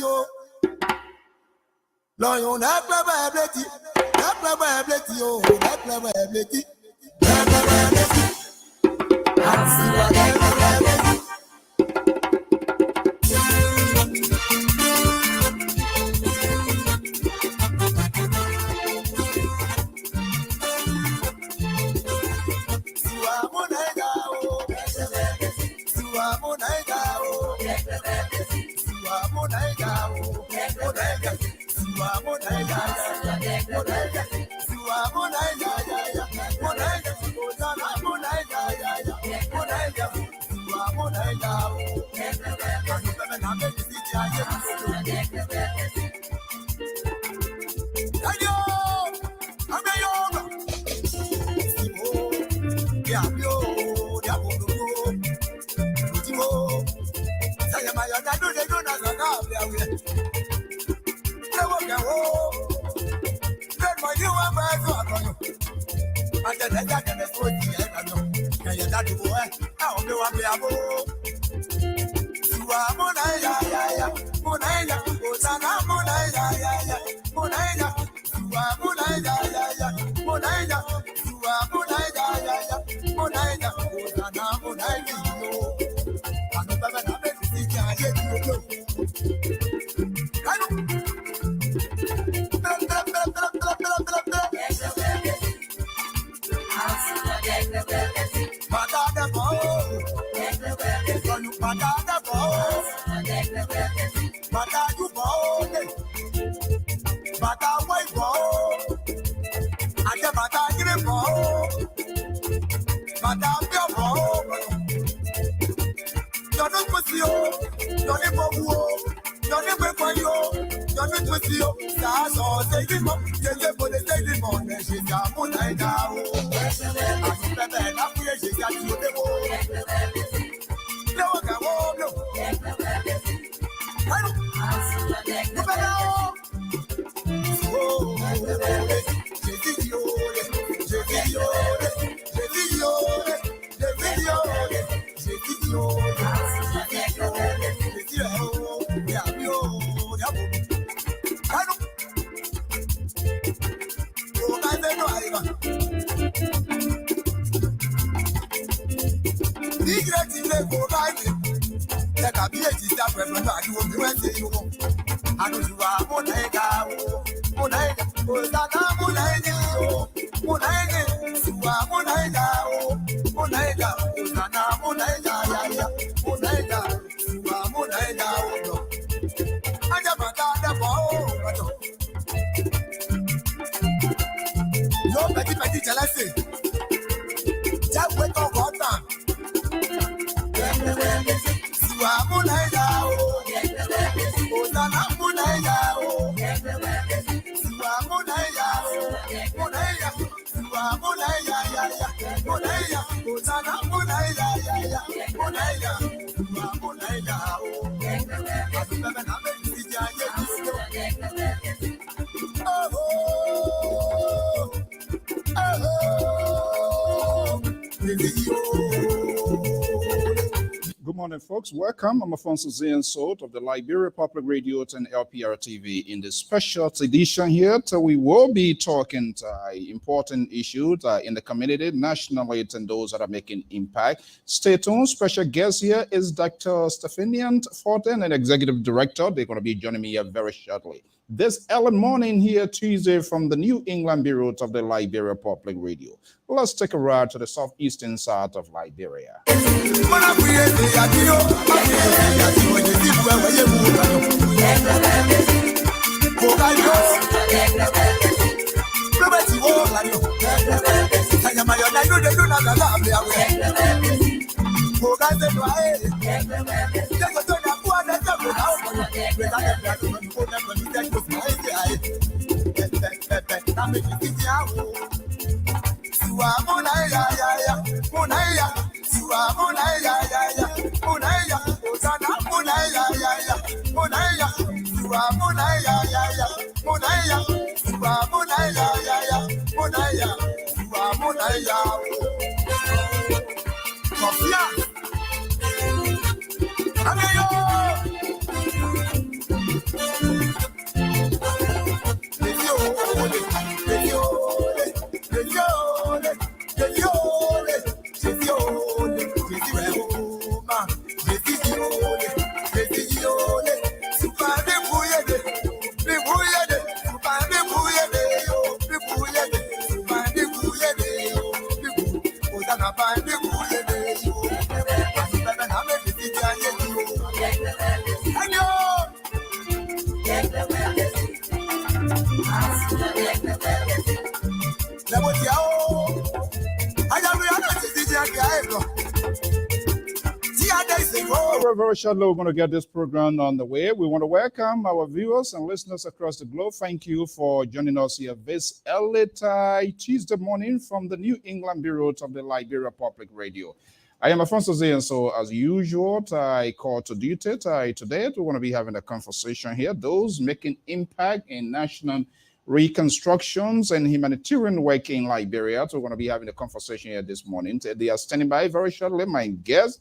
yo. Lion, that play bleti, that play bleti, yo, that play bleti, that play bleti. I see what that play bleti. Good morning, folks. Welcome. I'm Afonso Zian of the Liberia Public Radio and Lpr-Tv. In this special edition here, we will be talking important issues in the community, nationally, and those that are making impact. Stay tuned. Special guest here is Dr. Stefania Forte, an executive director. They're going to be joining me here very shortly. This early morning here, Tuesday, from the New England Bureau of the Liberia Public Radio. Let's take a ride to the southeastern side of Liberia. Very shortly, we're going to get this program on the way. We want to welcome our viewers and listeners across the globe. Thank you for joining us here this early Tuesday morning from the New England Bureau of the Liberia Public Radio. I am Alfonso Z, and so as usual, I call to duty. Today, we're going to be having a conversation here. Those making impact in national reconstructions and humanitarian work in Liberia. So we're going to be having a conversation here this morning. They are standing by very shortly. My guests,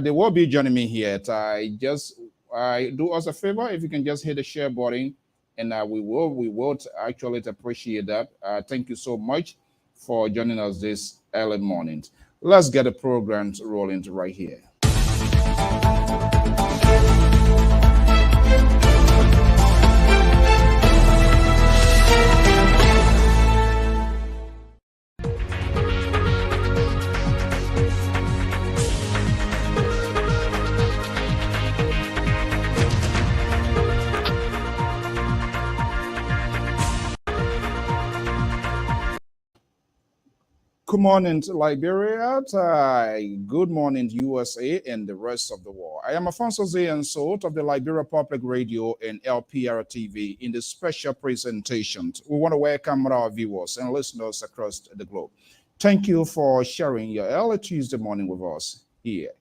they will be joining me here. I do us a favor if you can just hit the share button, and we will actually appreciate that. Thank you so much for joining us this early morning. Let's get the program rolling right here. Good morning, Liberia. Good morning, USA, and the rest of the world. I am Alfonso Z, and so of the Liberia Public Radio and Lpr-Tv in the special presentation. We want to welcome our viewers and listeners across the globe. Thank you for sharing your early Tuesday morning with us here.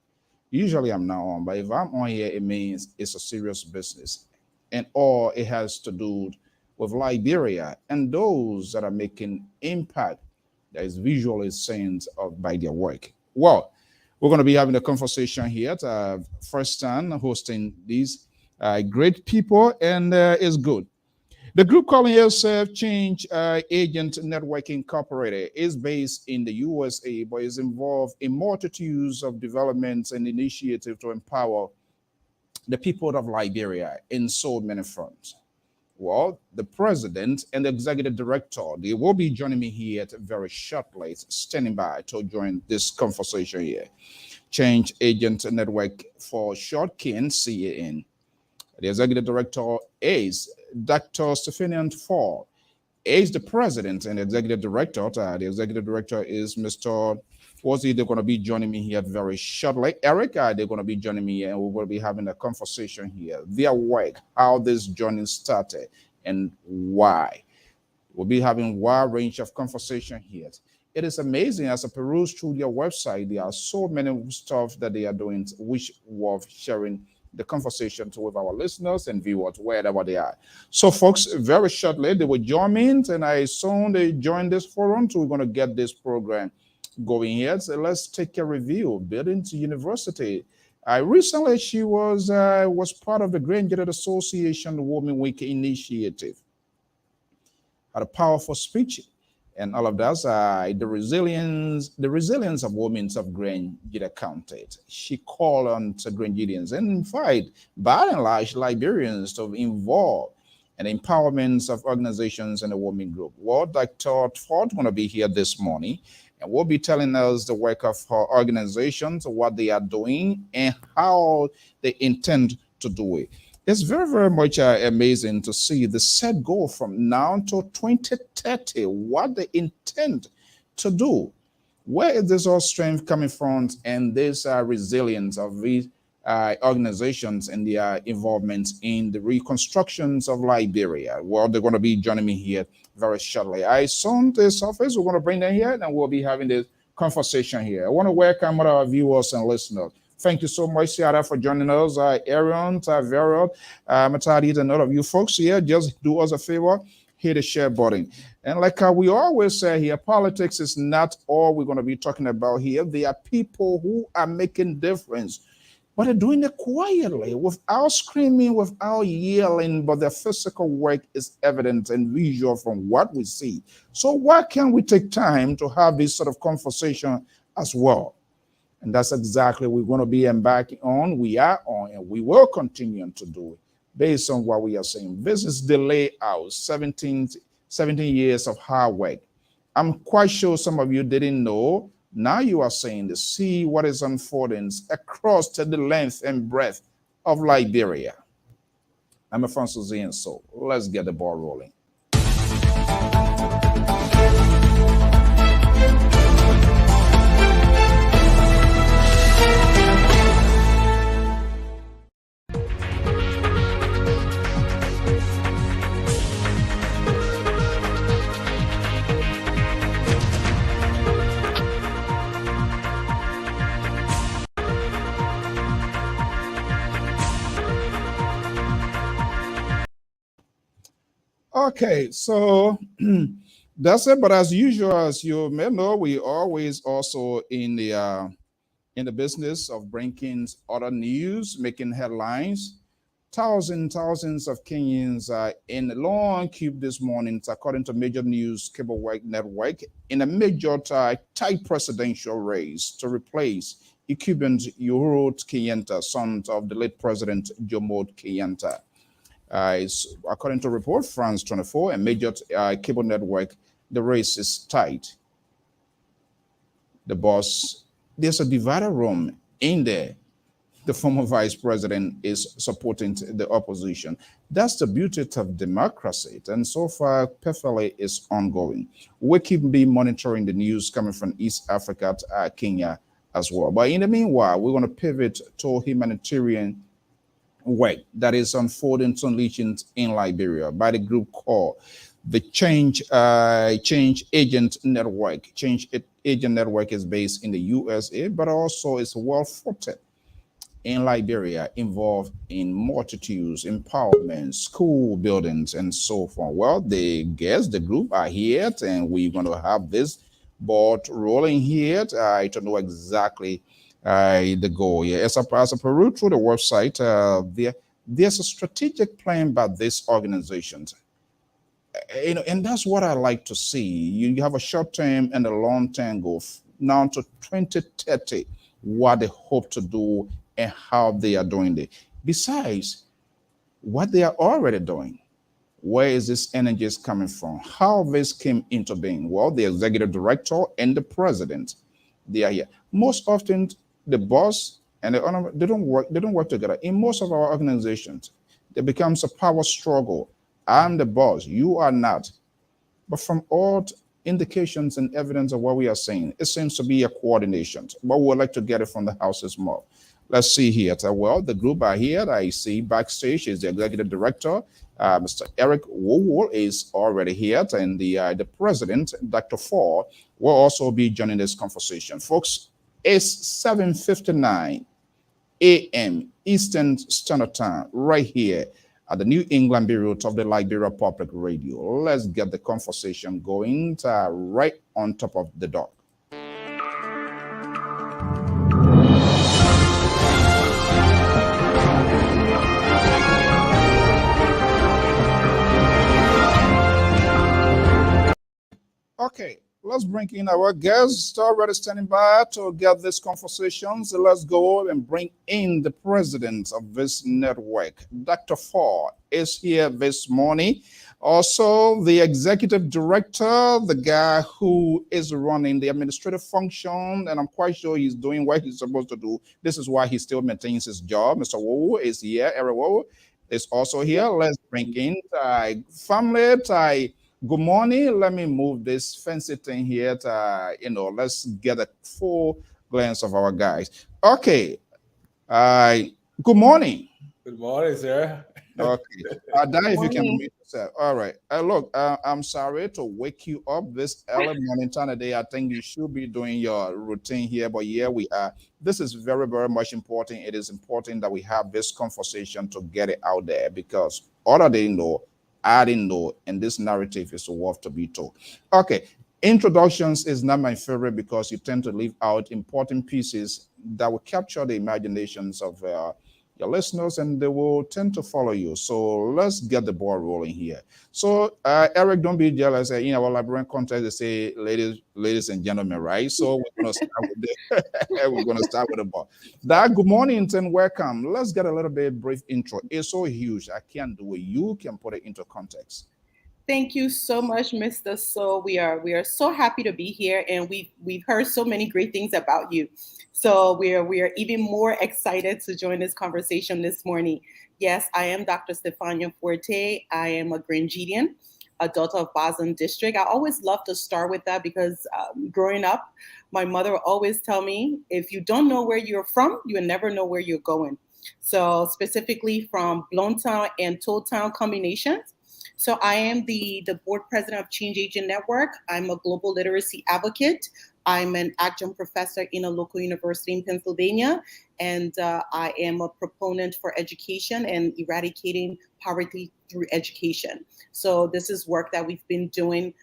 Usually I'm not on, but if I'm on here, it means it's a serious business. And all it has to do with Liberia and those that are making impact that is visually seen by their work. Well, we're going to be having a conversation here. First time hosting these great people, and it's good. The group calling itself Change Agent Network Incorporated is based in the USA, but is involved in multitudes of developments and initiatives to empower the people of Liberia in so many fronts. Well, the president and the executive director, they will be joining me here very shortly, standing by to join this conversation here. Change Agent Network for short, CAN. The executive director is Dr. Stefania Forte. Is the president and the executive director. The executive director is Mr. They're going to be joining me here very shortly. Eric, they're going to be joining me here, and we're going to be having a conversation here. Their work, how this journey started, and why. We'll be having a wide range of conversation here. It is amazing as I peruse through their website. There are so many stuff that they are doing, which worth sharing the conversation with our listeners and viewers wherever they are. So, folks, very shortly they will join me, and I soon they join this forum. So we're going to get this program going here. So let's take a review. Building to University. Recently, she was part of the Grand Gedeh Association Women Week initiative. Had a powerful speech and all of that. The resilience of women of Grand Gedeh counted. She called on to Grand Gedeans and in fact, by and large, Liberians to involve and empowerment of organizations and the women group. Well, Dr. Forte going to be here this morning, and will be telling us the work of her organizations, what they are doing, and how they intend to do it. It's very, very much amazing to see the set goal from now to 2030, what they intend to do. Where is this all strength coming from, and this resilience of these organizations and their involvement in the reconstructions of Liberia? Well, they're going to be joining me here very shortly. I saw this office. We're going to bring them here, and we'll be having this conversation here. I want to welcome our viewers and listeners. Thank you so much, Ciara, for joining us. Aaron, Verot, Matadi, and all of you folks here. Just do us a favor, hit the share button. And like we always say here, politics is not all we're going to be talking about here. There are people who are making difference, but they're doing it quietly, without screaming, without yelling, but their physical work is evident and visual from what we see. So why can't we take time to have this sort of conversation as well? And that's exactly what we're going to be embarking on. We are on, and we will continue to do it based on what we are saying. This is the layout, 17 years of hard work. I'm quite sure some of you didn't know. Now you are saying to see what is unfolding across to the length and breadth of Liberia. I'm Alfonso Z, and so let's get the ball rolling. Okay, so that's it. But as usual, as you may know, we always also in the business of bringing other news, making headlines. Thousands of Kenyans are in a long queue this morning, according to major news cable network, in a major tight presidential race to replace incumbent Uhuru Kenyatta, son of the late President Jomo Kenyatta. According to report, France 24, a major cable network, the race is tight. The boss, there's a divided room in there. The former vice president is supporting the opposition. That's the beauty of democracy. And so far, perfectly is ongoing. We keep monitoring the news coming from East Africa to Kenya as well. But in the meanwhile, we're going to pivot to humanitarian work that is unfolding unleashing in Liberia by the group called the Change Agent Network. Agent Network is based in the USA, but also is well footed in Liberia, involved in multitudes, empowerment, school buildings, and so forth. Well, the group are here, and we're going to have this board rolling here. I don't know exactly the goal. Yeah, as a peruse through the website, there's a strategic plan by these organizations. And that's what I like to see. You have a short term and a long term goal now to 2030, what they hope to do and how they are doing it. Besides what they are already doing, where is this energy coming from? How this came into being? Well, the executive director and the president, they are here. Most often, the boss and the owner, they don't work together. In most of our organizations, there becomes a power struggle. I'm the boss, you are not. But from all indications and evidence of what we are saying, it seems to be a coordination. But we would like to get it from the houses more. Let's see here. Well, the group are here. I see backstage is the executive director. Mr. Eric Wowo is already here. And the president, Dr. Forte, will also be joining this conversation. Folks, it's 7:59 a.m. Eastern Standard Time right here at the New England Bureau of the Liberia Public Radio. Let's get the conversation going right on top of the dot. Okay, let's bring in our guests already standing by to get this conversation. So let's go and bring in the president of this network. Dr. Forte is here this morning. Also, the executive director, the guy who is running the administrative function, and I'm quite sure he's doing what he's supposed to do. This is why he still maintains his job. Mr. Wowo is here. Eric Wowo is also here. Let's bring in family. Good morning. Let me move this fancy thing here. Let's get a full glance of our guys. Okay. Good morning. Good morning, sir. Okay. Dan, if you can mute yourself. All right. Look, I'm sorry to wake you up this early morning time today. I think you should be doing your routine here, but yeah, we are. This is very, very much important. It is important that we have this conversation to get it out there because other they know, I didn't know, and this narrative is worth to be told. Okay, introductions is not my favorite because you tend to leave out important pieces that will capture the imaginations of your listeners, and they will tend to follow you. So let's get the ball rolling here. So Eric, don't be jealous. In our Liberian context, they say ladies and gentlemen, right? So we're gonna start with we're gonna start with the ball. Dad, good morning and welcome. Let's get a little bit brief intro. It's so huge, I can't do it. You can put it into context. Thank you so much, Mr. So we are so happy to be here, and we've heard so many great things about you. So we are even more excited to join this conversation this morning. Yes, I am Dr. Stefania Forte. I am a Grangidian, a daughter of Bazan District. I always love to start with that because growing up, my mother would always tell me, if you don't know where you're from, you will never know where you're going. So specifically from Blowntown and Tolltown combinations. So I am the board president of Change Agent Network. I'm a global literacy advocate, I'm an adjunct professor in a local university in Pennsylvania, and I am a proponent for education and eradicating poverty through education. So this is work that we've been doing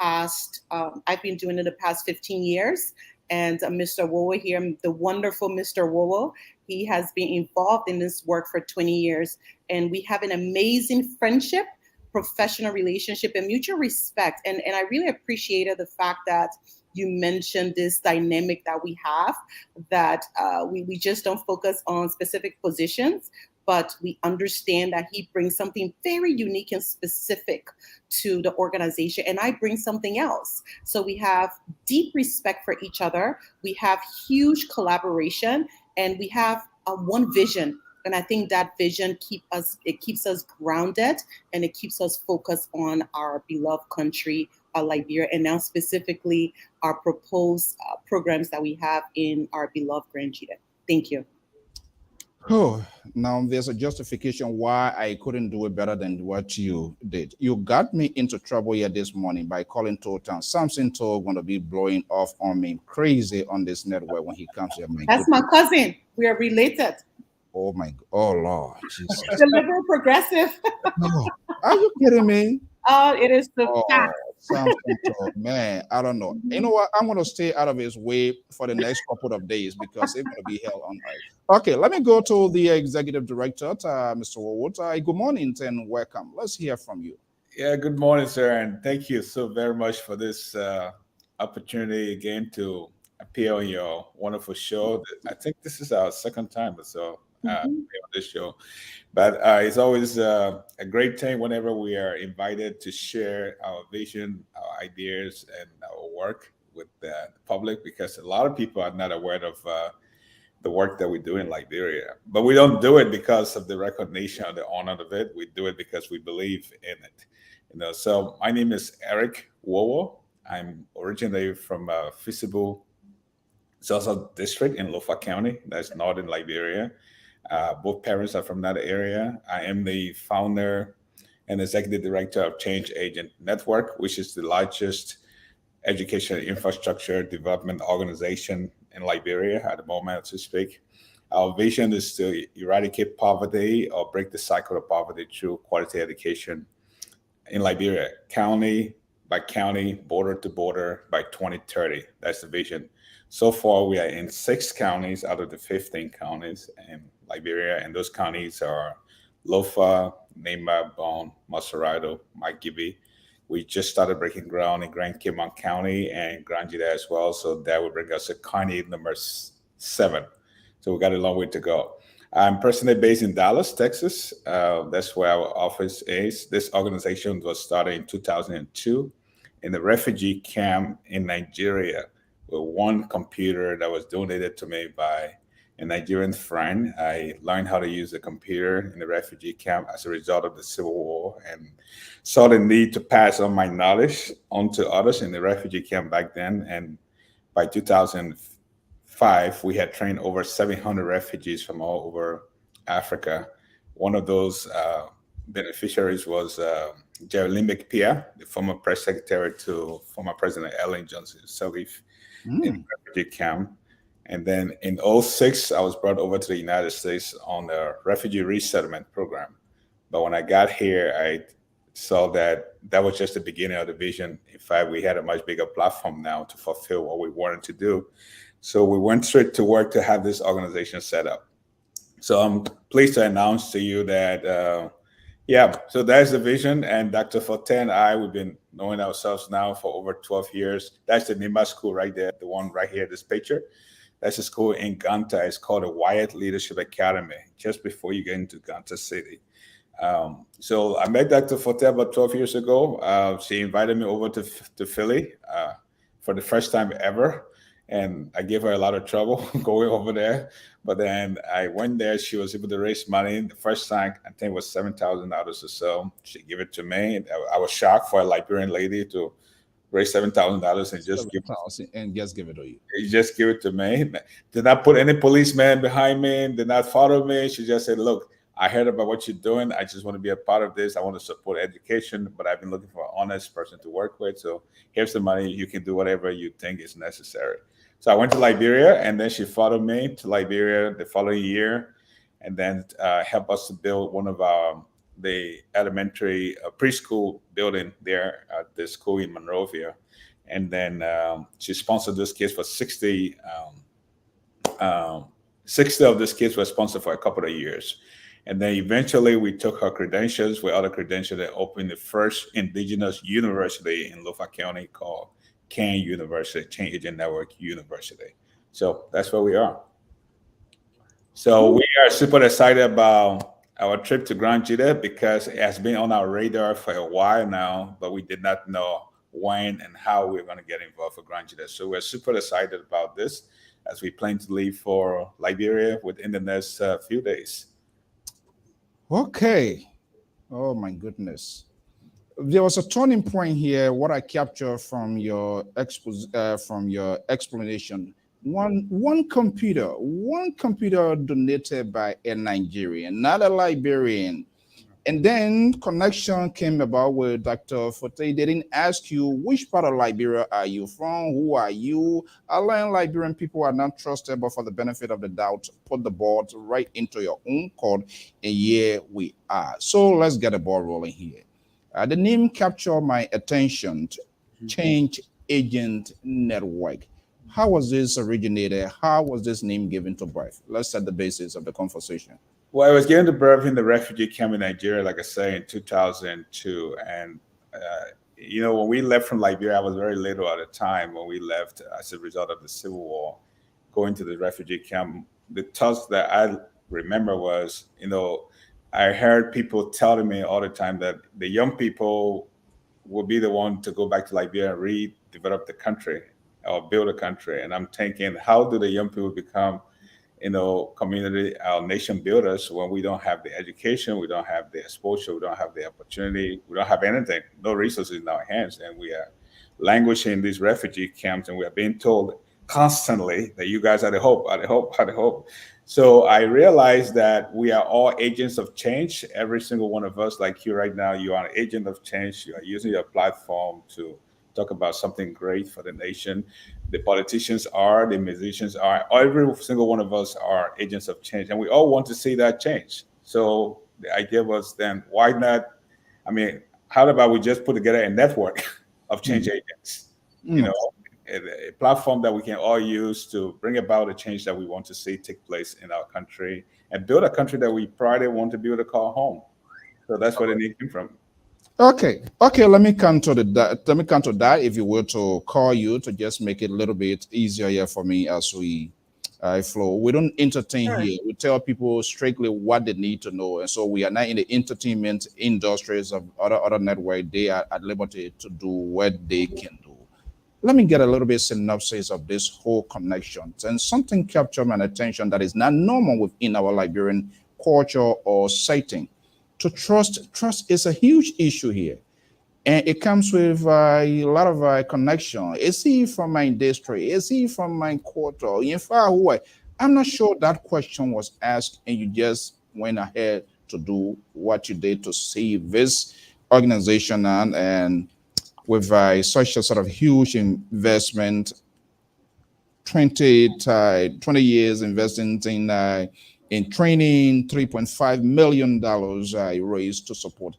I've been doing it the past 15 years. And Mr. Wowo here, the wonderful Mr. Wowo, he has been involved in this work for 20 years. And we have an amazing friendship, professional relationship, and mutual respect. And I really appreciated the fact that you mentioned this dynamic that we have, that we just don't focus on specific positions, but we understand that he brings something very unique and specific to the organization, and I bring something else. So we have deep respect for each other, we have huge collaboration, and we have one vision. And I think that vision keeps us grounded, and it keeps us focused on our beloved country, Liberia, and now specifically our proposed programs that we have in our beloved Grand Gedeh. Thank you. Oh, now there's a justification why I couldn't do it better than what you did. You got me into trouble here this morning by calling Total. Samson Toll going to be blowing off on me crazy on this network when he comes here. That's my cousin. We are related. Oh my, oh Lord, Jesus. The liberal progressive. Oh, are you kidding me? It is the fact. Man, I don't know. You know what? I'm going to stay out of his way for the next couple of days because it's going to be hell on earth. Okay, let me go to the executive director, Mr. Wowo. Good morning and welcome. Let's hear from you. Yeah, good morning, sir, and thank you so very much for this opportunity again to appear on your wonderful show. I think this is our second time or so on this show, but it's always a great thing whenever we are invited to share our vision, our ideas, and our work with the public, because a lot of people are not aware of the work that we do in Liberia. But we don't do it because of the recognition or the honor of it. We do it because we believe in it. So my name is Eric Wowo. I'm originally from Feasible Zaza district in Lofa County. That's northern Liberia. Both parents are from that area. I am the founder and executive director of Change Agent Network, which is the largest education infrastructure development organization in Liberia at the moment, to speak. Our vision is to eradicate poverty or break the cycle of poverty through quality education in Liberia, county by county, border to border by 2030. That's the vision. So far, we are in 6 counties out of the 15 counties in Liberia, and those counties are Lofa, Nema, Bon, Maserado, Makibi. We just started breaking ground in Grand Kimon County and Grand Gedeh as well, so that will bring us to county number 7. So we got a long way to go. I'm personally based in Dallas, Texas. That's where our office is. This organization was started in 2002 in the refugee camp in Nigeria with one computer that was donated to me by a Nigerian friend. I learned how to use a computer in the refugee camp as a result of the Civil War and saw the need to pass on my knowledge onto others in the refugee camp back then. And by 2005, we had trained over 700 refugees from all over Africa. One of those beneficiaries was Jerry Lpr-Tv, the former press secretary to former President Ellen Johnson Sirleaf in the refugee camp. And then in 2006, I was brought over to the United States on a refugee resettlement program. But when I got here, I saw that that was just the beginning of the vision. In fact, we had a much bigger platform now to fulfill what we wanted to do. So we went straight to work to have this organization set up. So I'm pleased to announce to you that, so that's the vision. And Dr. Forte and I, we've been knowing ourselves now for over 12 years. That's the NIMA school right there, the one right here, this picture. That's a school in Ganta. It's called the Wyatt Leadership Academy, just before you get into Ganta City. So I met Dr. Forte about 12 years ago. She invited me over to Philly for the first time ever. And I gave her a lot of trouble going over there. But then I went there. She was able to raise money. The first time, I think it was $7,000 or so. She gave it to me. I was shocked for a Liberian lady to raise $7,000 and just give it to you. You just give it to me. Did not put any policeman behind me. Did not follow me. She just said, "Look, I heard about what you're doing. I just want to be a part of this. I want to support education, but I've been looking for an honest person to work with. So here's the money. You can do whatever you think is necessary. So I went to Liberia, and then she followed me to Liberia the following year, and then helped us to build one of the elementary preschool building there at the school in Monrovia. And then she sponsored those kids for 60. 60 of these kids were sponsored for a couple of years. And then eventually we took her credentials with other credentials and opened the first indigenous university in Lofa County called CAN University, Change Agent Network University. So that's where we are. So we are super excited about our trip to Grand Gedeh because it has been on our radar for a while now, but we did not know when and how we were going to get involved for Grand Gedeh. So we're super excited about this as we plan to leave for Liberia within the next few days. Okay. Oh my goodness. There was a turning point here. What I captured from your explanation. One computer donated by a Nigerian, not a Liberian. And then connection came about with Dr. Forte. They didn't ask you which part of Liberia are you from, who are you. I learned Liberian people are not trusted, but for the benefit of the doubt, put the ball right into your own court, and here we are. So let's get the ball rolling here. The name captured my attention, Change Agent Network. How was this originated? How was this name given to birth? Let's set the basis of the conversation. Well, I was given to birth in the refugee camp in Nigeria, like I say, in 2002. And, when we left from Liberia, I was very little at the time when we left as a result of the Civil War, going to the refugee camp. The thoughts that I remember was, I heard people telling me all the time that the young people will be the one to go back to Liberia and redevelop the country or build a country. And I'm thinking, how do the young people become community, our nation builders when we don't have the education, we don't have the exposure, we don't have the opportunity, we don't have anything, no resources in our hands, and we are languishing in these refugee camps, and we are being told constantly that you guys are the hope, are the hope, are the hope. So I realized that we are all agents of change. Every single one of us, like you right now, you are an agent of change. You are using your platform to talk about something great for the nation. The politicians are, the musicians are, every single one of us are agents of change, and we all want to see that change. So the idea was then, why not? How about we just put together a network of change agents? A platform that we can all use to bring about the change that we want to see take place in our country and build a country that we proudly want to be able to call home. So that's where the name came from. Okay. Let me come to that. If you were to call you to just make it a little bit easier here for me as we flow. We don't entertain here. We tell people strictly what they need to know, and so we are not in the entertainment industries of other network. They are at liberty to do what they can do. Let me get a little bit synopsis of this whole connection, and something captured my attention that is not normal within our Liberian culture or setting. To trust is a huge issue here, and it comes with a lot of connection. Is he from my industry? Is he from my quarter? In fact, I'm not sure that question was asked, and you just went ahead to do what you did to save this organization and with such a sort of huge investment, 20 years investing in training, $3.5 million raised to support.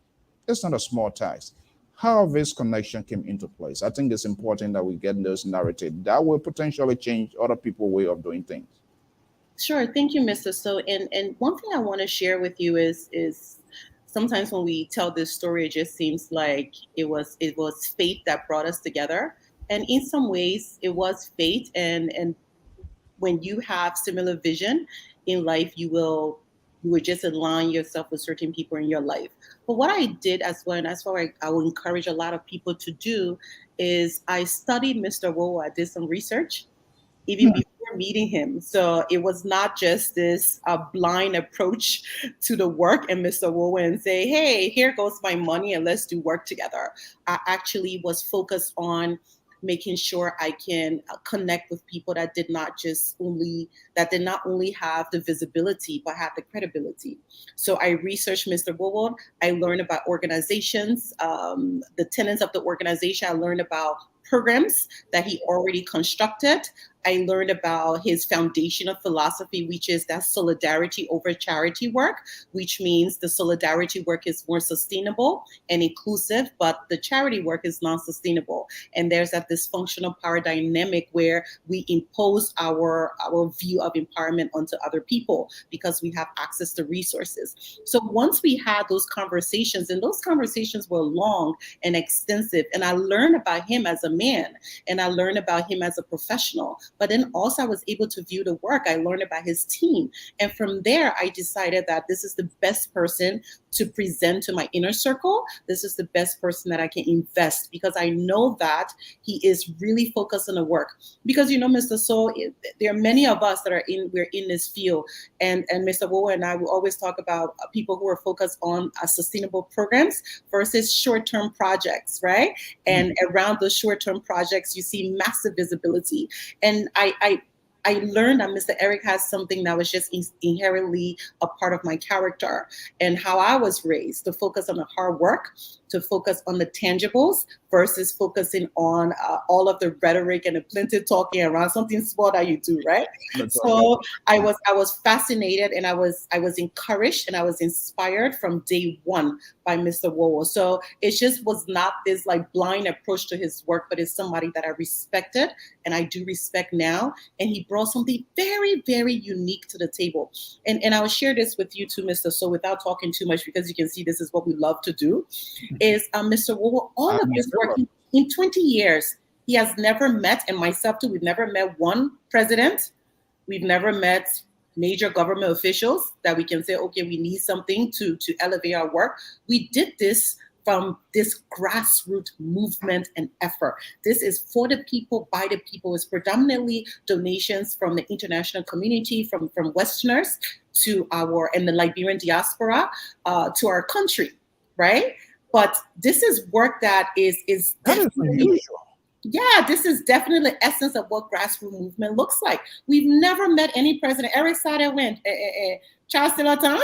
It's not a small task. How this connection came into place, I think it's important that we get this narrative that will potentially change other people's way of doing things. Sure, thank you, Mr. So. And one thing I want to share with you is sometimes when we tell this story, it just seems like it was fate that brought us together, and in some ways, it was fate. And when you have similar vision in life, you would just align yourself with certain people in your life. But what I did as well, and that's what I would encourage a lot of people to do, is I studied Mr. Wowo. I did some research even before meeting him. So it was not just this blind approach to the work and Mr. Wowo and say, hey, here goes my money and let's do work together. I actually was focused on making sure I can connect with people that did not only have the visibility, but had the credibility. So I researched Mr. Wowo. I learned about organizations, the tenets of the organization. I learned about programs that he already constructed. I learned about his foundational philosophy, which is that solidarity over charity work, which means the solidarity work is more sustainable and inclusive, but the charity work is non-sustainable. And there's that dysfunctional power dynamic where we impose our view of empowerment onto other people because we have access to resources. So once we had those conversations, and those conversations were long and extensive, and I learned about him as a man, and I learned about him as a professional. But then also I was able to view the work. I learned about his team. And from there, I decided that this is the best person to present to my inner circle. This is the best person that I can invest because I know that he is really focused on the work. Because, Mr. So, there are many of us that we're in this field. And Mr. Wowo and I will always talk about people who are focused on sustainable programs versus short-term projects, right? And around those short-term projects, you see massive visibility. And I learned that Mr. Eric has something that was just inherently a part of my character and how I was raised, to focus on the hard work, to focus on the tangibles versus focusing on all of the rhetoric and the plenty talking around something small that you do, right? So I was fascinated, and I was encouraged, and I was inspired from day one by Mr. Wowo. So it just was not this like blind approach to his work, but it's somebody that I respected and I do respect now. And he brought something very, very unique to the table. And I will share this with you too, Mr. So, without talking too much, because you can see this is what we love to do, is Mr. Wowo, all of his work in 20 years, he has never met, and myself too, we've never met one president. We've never met major government officials that we can say, okay, we need something to elevate our work. We did this from this grassroots movement and effort. This is for the people, by the people. It's predominantly donations from the international community, from Westerners to and the Liberian diaspora to our country, right? But this is work that is unusual. Yeah, this is definitely the essence of what grassroots movement looks like. We've never met any president. Eric Sada went. Charles Tillotson.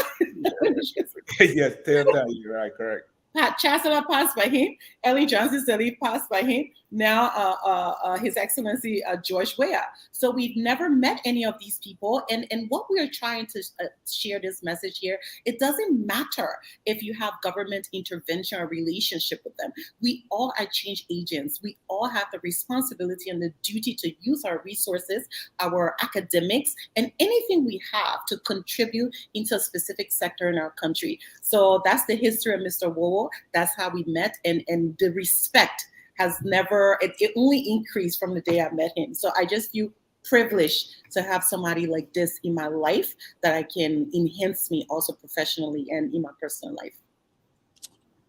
Yes, Tillotson, you're right, correct. Pat Chancellor passed by him. Ellen Johnson Sirleaf passed by him. Now, His Excellency George Weah. So we've never met any of these people. And what we are trying to share this message here, it doesn't matter if you have government intervention or relationship with them. We all are change agents. We all have the responsibility and the duty to use our resources, our academics, and anything we have to contribute into a specific sector in our country. So that's the history of Mr. Wowo. That's how we met, and the respect has never, it only increased from the day I met him. So I just feel privileged to have somebody like this in my life that I can enhance me also professionally and in my personal life.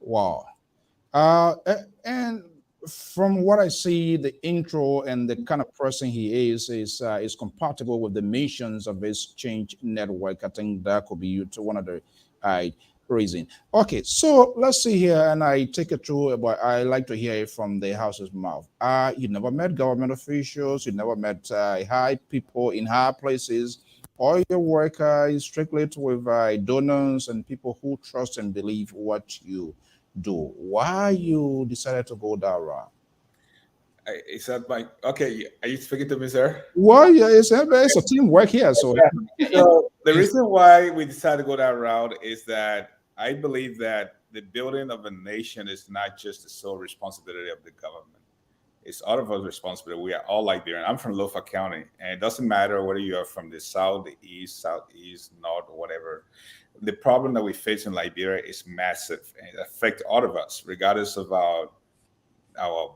Wow. And from what I see, the intro and the kind of person he is compatible with the missions of his change network. I think that could be one of the reason. Okay, so let's see here, and I take it through, but I like to hear it from the house's mouth. You never met government officials, you never met high people in high places. All your work is strictly with donors and people who trust and believe what you do. Why you decided to go that route? Is that okay? Are you speaking to me, sir? Well, yeah, it's a teamwork here. So, so the reason why we decided to go that route is that I believe that the building of a nation is not just the sole responsibility of the government. It's all of us responsibility. We are all Liberian. I'm from Lofa County, and it doesn't matter whether you are from the south, the east, southeast, north, or whatever. The problem that we face in Liberia is massive, and it affects all of us, regardless of our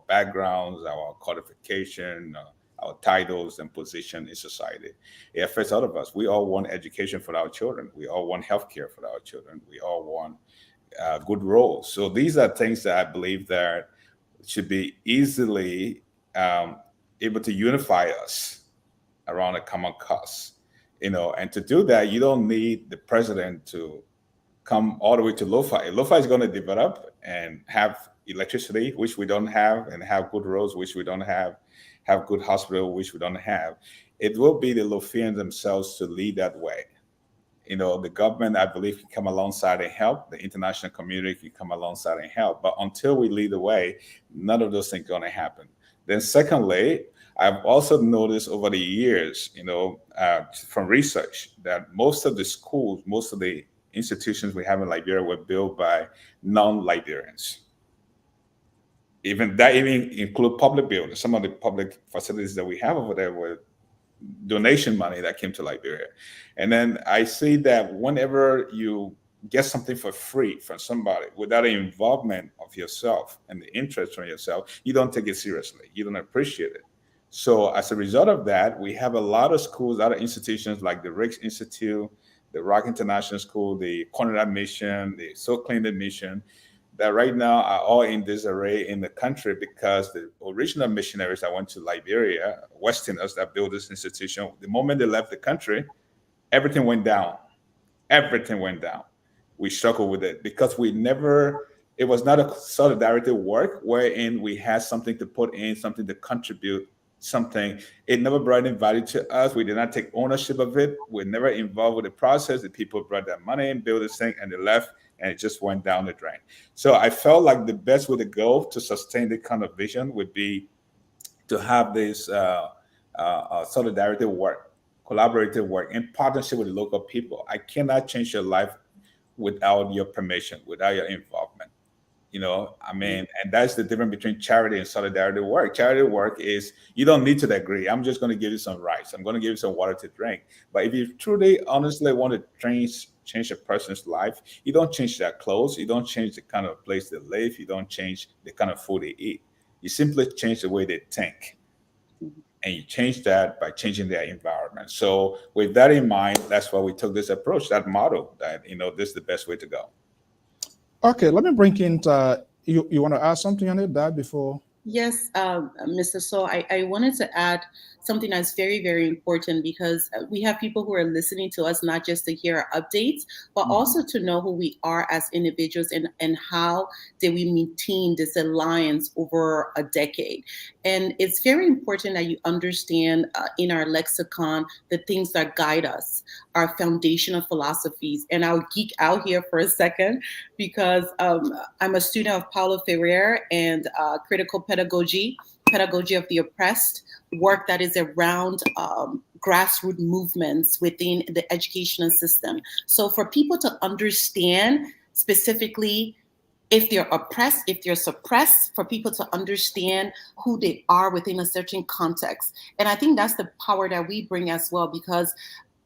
backgrounds, our qualification, our titles and position in society. It affects all of us. We all want education for our children. We all want healthcare for our children. We all want good roles. So these are things that I believe that should be easily able to unify us around a common cause. And to do that, you don't need the president to come all the way to Lo-Fi. Lo-Fi is going to develop and have electricity, which we don't have, and have good roads, which we don't have good hospital, which we don't have. It will be the Lofians themselves to lead that way. You know, the government, I believe, can come alongside and help. The international community can come alongside and help. But until we lead the way, none of those things are going to happen. Then secondly, I've also noticed over the years, you know, from research, that most of the schools, most of the institutions we have in Liberia were built by non-Liberians. Even include public buildings. Some of the public facilities that we have over there were donation money that came to Liberia. And then I see that whenever you get something for free from somebody without the involvement of yourself and the interest from yourself, you don't take it seriously. You don't appreciate it. So as a result of that, we have a lot of schools, other institutions like the Ricks Institute, the Rock International School, the Conrad Mission, the So Clean Mission, that right now are all in disarray in the country because the original missionaries that went to Liberia, Westerners that built this institution, the moment they left the country, everything went down. Everything went down. We struggled with it because it was not a solidarity work wherein we had something to put in, something to contribute, something. It never brought any value to us. We did not take ownership of it. We're never involved with the process. The people brought their money and built this thing and they left. And it just went down the drain. So I felt like the best way to go to sustain the kind of vision would be to have this solidarity work, collaborative work in partnership with the local people. I cannot change your life without your permission, without your involvement. You know, I mean, and that's the difference between charity and solidarity work. Charity work is you don't need to agree. I'm just going to give you some rice. I'm going to give you some water to drink. But if you truly, honestly want to change a person's life, you don't change their clothes. You don't change the kind of place they live. You don't change the kind of food they eat. You simply change the way they think. And you change that by changing their environment. So with that in mind, that's why we took this approach, that model that, you know, this is the best way to go. Okay, let me bring in, you want to add something on it, Dad, before? Yes, Mr. So I wanted to add something that's very, very important because we have people who are listening to us, not just to hear our updates, but also to know who we are as individuals and how did we maintain this alliance over a decade. And it's very important that you understand in our lexicon the things that guide us, our foundational philosophies. And I'll geek out here for a second because I'm a student of Paulo Freire and critical pedagogy of the oppressed, work that is around grassroots movements within the educational system. So for people to understand specifically if they're oppressed, if they're suppressed, for people to understand who they are within a certain context. And I think that's the power that we bring as well, because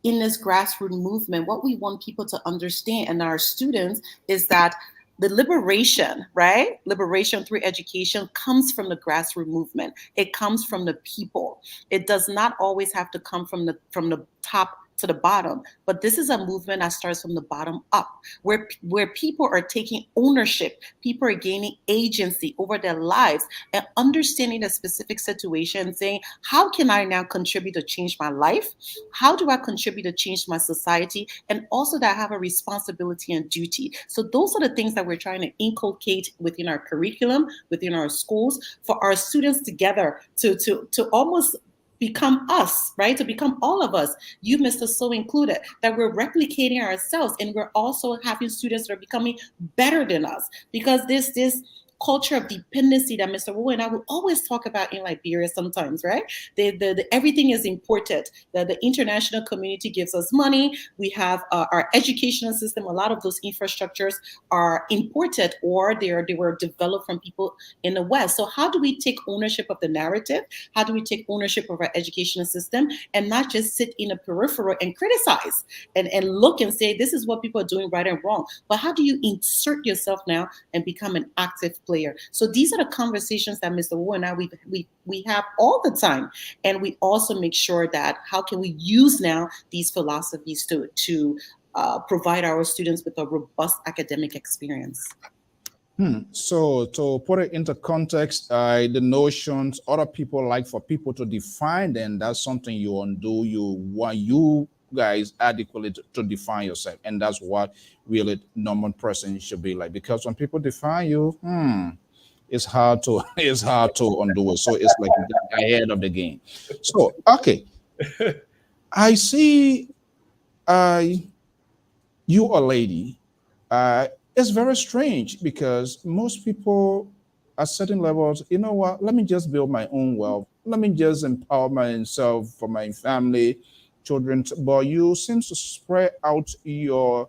in this grassroots movement, what we want people to understand and our students is that the liberation, right? Liberation through education comes from the grassroots movement. It comes from the people. It does not always have to come from the top to the bottom, but this is a movement that starts from the bottom up, where people are taking ownership, people are gaining agency over their lives and understanding the specific situation, saying, how can I now contribute to change my life? How do I contribute to change my society? And also that I have a responsibility and duty. So those are the things that we're trying to inculcate within our curriculum, within our schools, for our students together to almost become us, right? To become all of us, you, Mr. So included, that we're replicating ourselves and we're also having students that are becoming better than us, because this culture of dependency that Mr. Wu and I will always talk about in Liberia sometimes, right? The everything is imported. The international community gives us money. We have our educational system. A lot of those infrastructures are imported or they were developed from people in the West. So how do we take ownership of the narrative? How do we take ownership of our educational system and not just sit in a peripheral and criticize and look and say, this is what people are doing right and wrong. But how do you insert yourself now and become an active player? So these are the conversations that Mr. Wu and I we have all the time, and we also make sure that how can we use now these philosophies to provide our students with a robust academic experience. So to put it into context, the notions other people like for people to define them, that's something you undo. You guys adequately to define yourself, and that's what really normal person should be like. Because when people define you, it's hard to it's hard to undo it. So it's like ahead of the game. So okay, I see. I you a lady. It's very strange because most people at certain levels, you know what? Let me just build my own wealth. Let me just empower myself for my family, children. But you seem to spread out your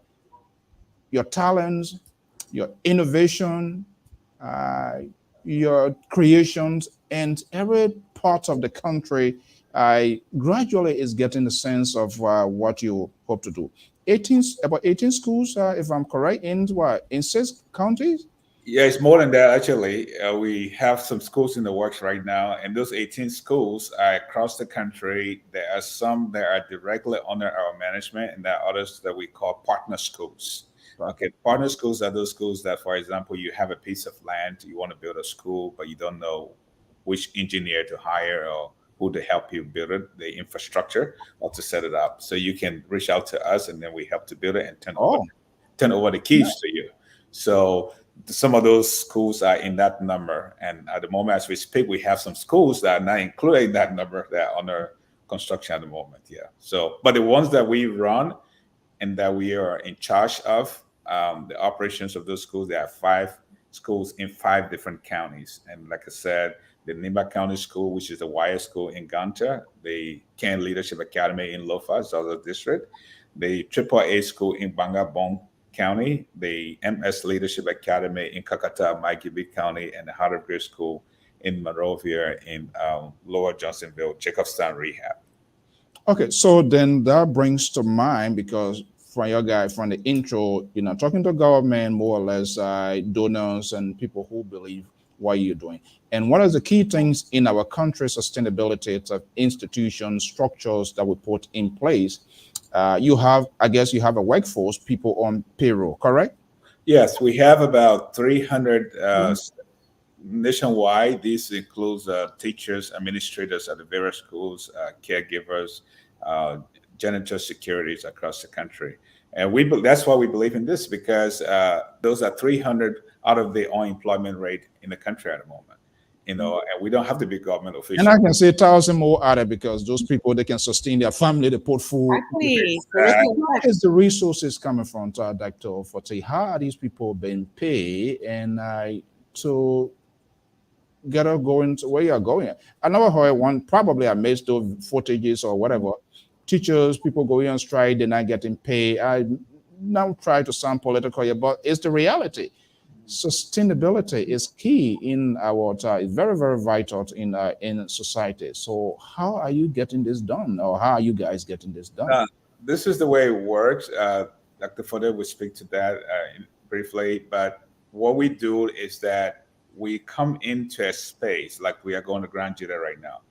talents, your innovation, uh, your creations, and every part of the country gradually is getting a sense of what you hope to do. 18, about 18 schools, if I'm correct, in what, in 6 counties? Yeah, it's more than that, actually. We have some schools in the works right now, and those 18 schools are across the country. There are some that are directly under our management, and there are others that we call partner schools. Okay, partner schools are those schools that, for example, you have a piece of land, you want to build a school, but you don't know which engineer to hire or who to help you build it, the infrastructure, or to set it up. So you can reach out to us, and then we help to build it and Oh, turn over the keys to you. So some of those schools are in that number, and at the moment as we speak, we have some schools that are not included in that number that are under construction at the moment. Yeah. So, but the ones that we run and that we are in charge of, the operations of those schools, there are 5 schools in 5 different counties. And like I said, the Nimba County School, which is the Wire School in Ganta, the Ken Leadership Academy in Lofa, Zaza District, the AAA School in Bangabong County, the MS Leadership Academy in Kakata, Maikibi County, and the Heart of Grace School in Monrovia in Lower Johnsonville, Jacobstown Rehab. okay. So then that brings to mind, because from your guy from the intro, talking to government, more or less donors and people who believe what you're doing. And one of the key things in our country's sustainability, it's institutions, structures that we put in place. I guess you have a workforce, people on payroll, correct? Yes, we have about 300 nationwide. This includes teachers, administrators at the various schools, caregivers, janitors, securities across the country. And that's why we believe in this, because those are 300 out of the unemployment rate in the country at the moment. And we don't have to be government officials. And I can say 1,000 more out of, because those people, they can sustain their family, they put food. Exactly. Where is the resources coming from, Dr. Forte? How are these people being paid and to get her going to where you're going? I know how one probably amidst those footages or whatever, teachers, people going on strike, they're not getting paid. I now try to sound political here, but it's the reality. Sustainability is key in our it's very, very vital in society. So how are you getting this done, or how are you guys getting this done? This is the way it works. Dr. Forte will speak to that briefly, but what we do is that we come into a space like we are going to Grand Gedeh right now.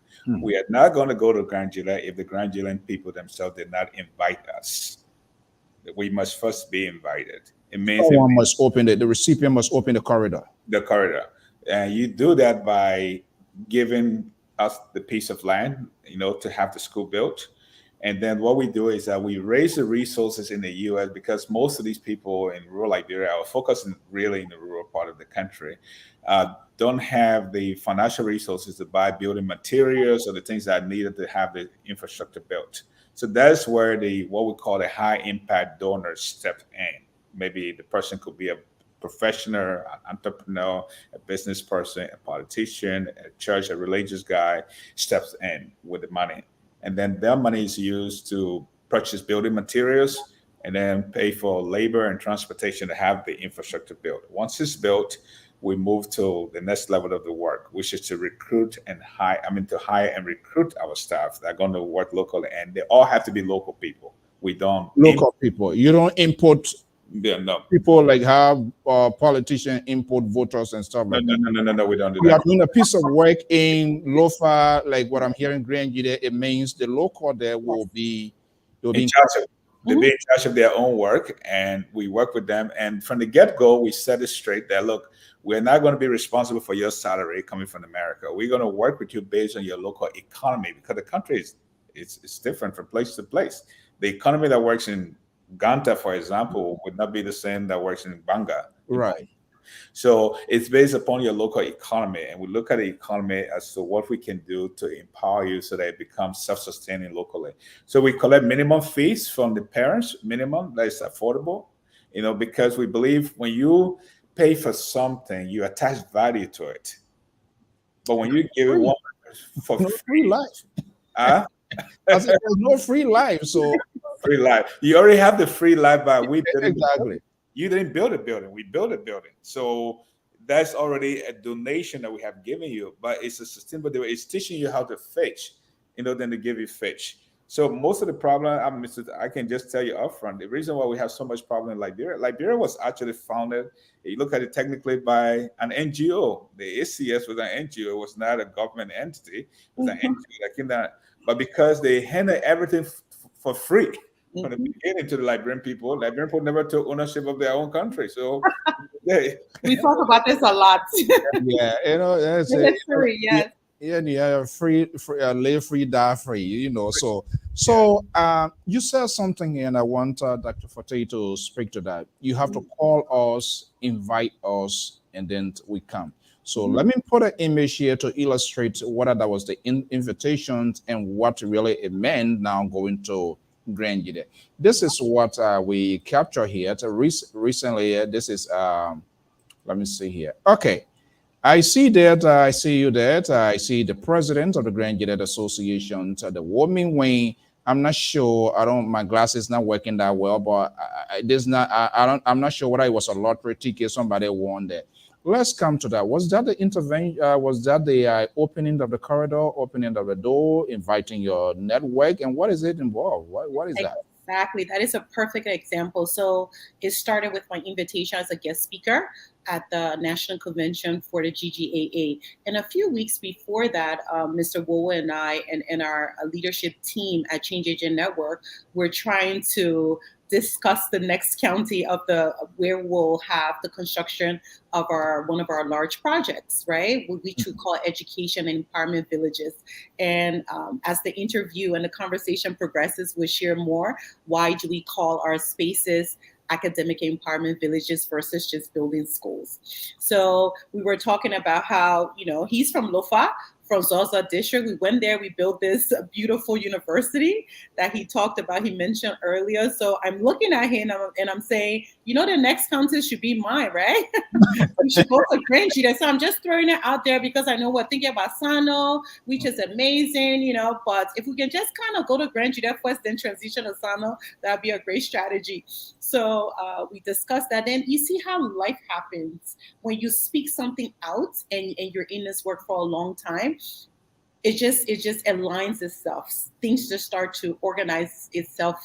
We are not going to go to Grand Gedeh if the Grand Gedeh people themselves did not invite us. We must first be invited. It means someone must open the recipient must open the corridor. The corridor. And you do that by giving us the piece of land, to have the school built. And then what we do is that we raise the resources in the U.S. because most of these people in rural Liberia are focusing really in the rural part of the country, don't have the financial resources to buy building materials or the things that are needed to have the infrastructure built. So that's where what we call a high impact donor steps in. Maybe the person could be a professional, an entrepreneur, a business person, a politician, a church, a religious guy steps in with the money. And then their money is used to purchase building materials and then pay for labor and transportation to have the infrastructure built. Once it's built, we move to the next level of the work, which is to hire and recruit our staff that are going to work locally. And they all have to be local people. We don't people. You don't import people like how politicians import voters and stuff like that. No, we don't do that. We are doing a piece of work in Lofa, like what I'm hearing, Grand Gedeh. It means the local there will be in charge of their own work, and we work with them. And from the get-go, we set it straight that, look, we're not going to be responsible for your salary coming from America. We're going to work with you based on your local economy, because the country is different from place to place. the economy that works in Ganta, for example, would not be the same that works in Banga. Right. So it's based upon your local economy, and we look at the economy as to what we can do to empower you so that it becomes self-sustaining locally. So we collect minimum fees from the parents, minimum that is affordable, because we believe when you pay for something, you attach value to it. But when you give it one for free life, I said, there's no free life, so free life. You already have the free life, but we exactly. You didn't build a building. We built a building. So that's already a donation that we have given you, but it's a sustainable. It's teaching you how to fish, than to give you fish. So most of the problem, I can just tell you upfront, the reason why we have so much problem in Liberia was actually founded, you look at it technically, by an NGO. The ACS was an NGO. It was not a government entity. It was an NGO that came down. But because they handed everything for free, from the beginning to the Liberian people never took ownership of their own country. So we talk about this a lot. Yeah, that's free, yes. Yeah, free, live free, die free. So you said something here, and I want Dr. Forte to speak to that. You have to call us, invite us, and then we come. So let me put an image here to illustrate whether that was the invitations and what really it meant now going to Grand Gedeh. This is what we capture here. Recently, this is, let me see here. Okay. I see that. I see you that. I see the president of the Grand Gedeh Association, the woman wing. I'm not sure. My glasses not working that well, but I'm not sure whether it was a lottery ticket somebody won there. Let's come to that. Was that the intervention? Was that the opening of the corridor, opening of the door, inviting your network? And what is it involved? What is that? Exactly. That is a perfect example. So it started with my invitation as a guest speaker at the National Convention for the GGAA. And a few weeks before that, Mr. Wowo and I and our leadership team at Change Agent Network were trying to discuss the next county of where we'll have the construction of one of our large projects, right? Which we call education and empowerment villages. And as the interview and the conversation progresses, we'll share more. Why do we call our spaces academic empowerment villages versus just building schools? So we were talking about how, he's from Lofa, from Zaza district. We went there, we built this beautiful university that he talked about, he mentioned earlier. So I'm looking at him and I'm saying, the next county should be mine, right? We should go to Grand Gedeh. So I'm just throwing it out there because I know we're thinking about Sano, which is amazing, but if we can just kind of go to Grand Gedeh first, then transition to Sano, that'd be a great strategy. So we discussed that. Then you see how life happens when you speak something out and you're in this work for a long time. It just aligns itself. Things just start to organize itself,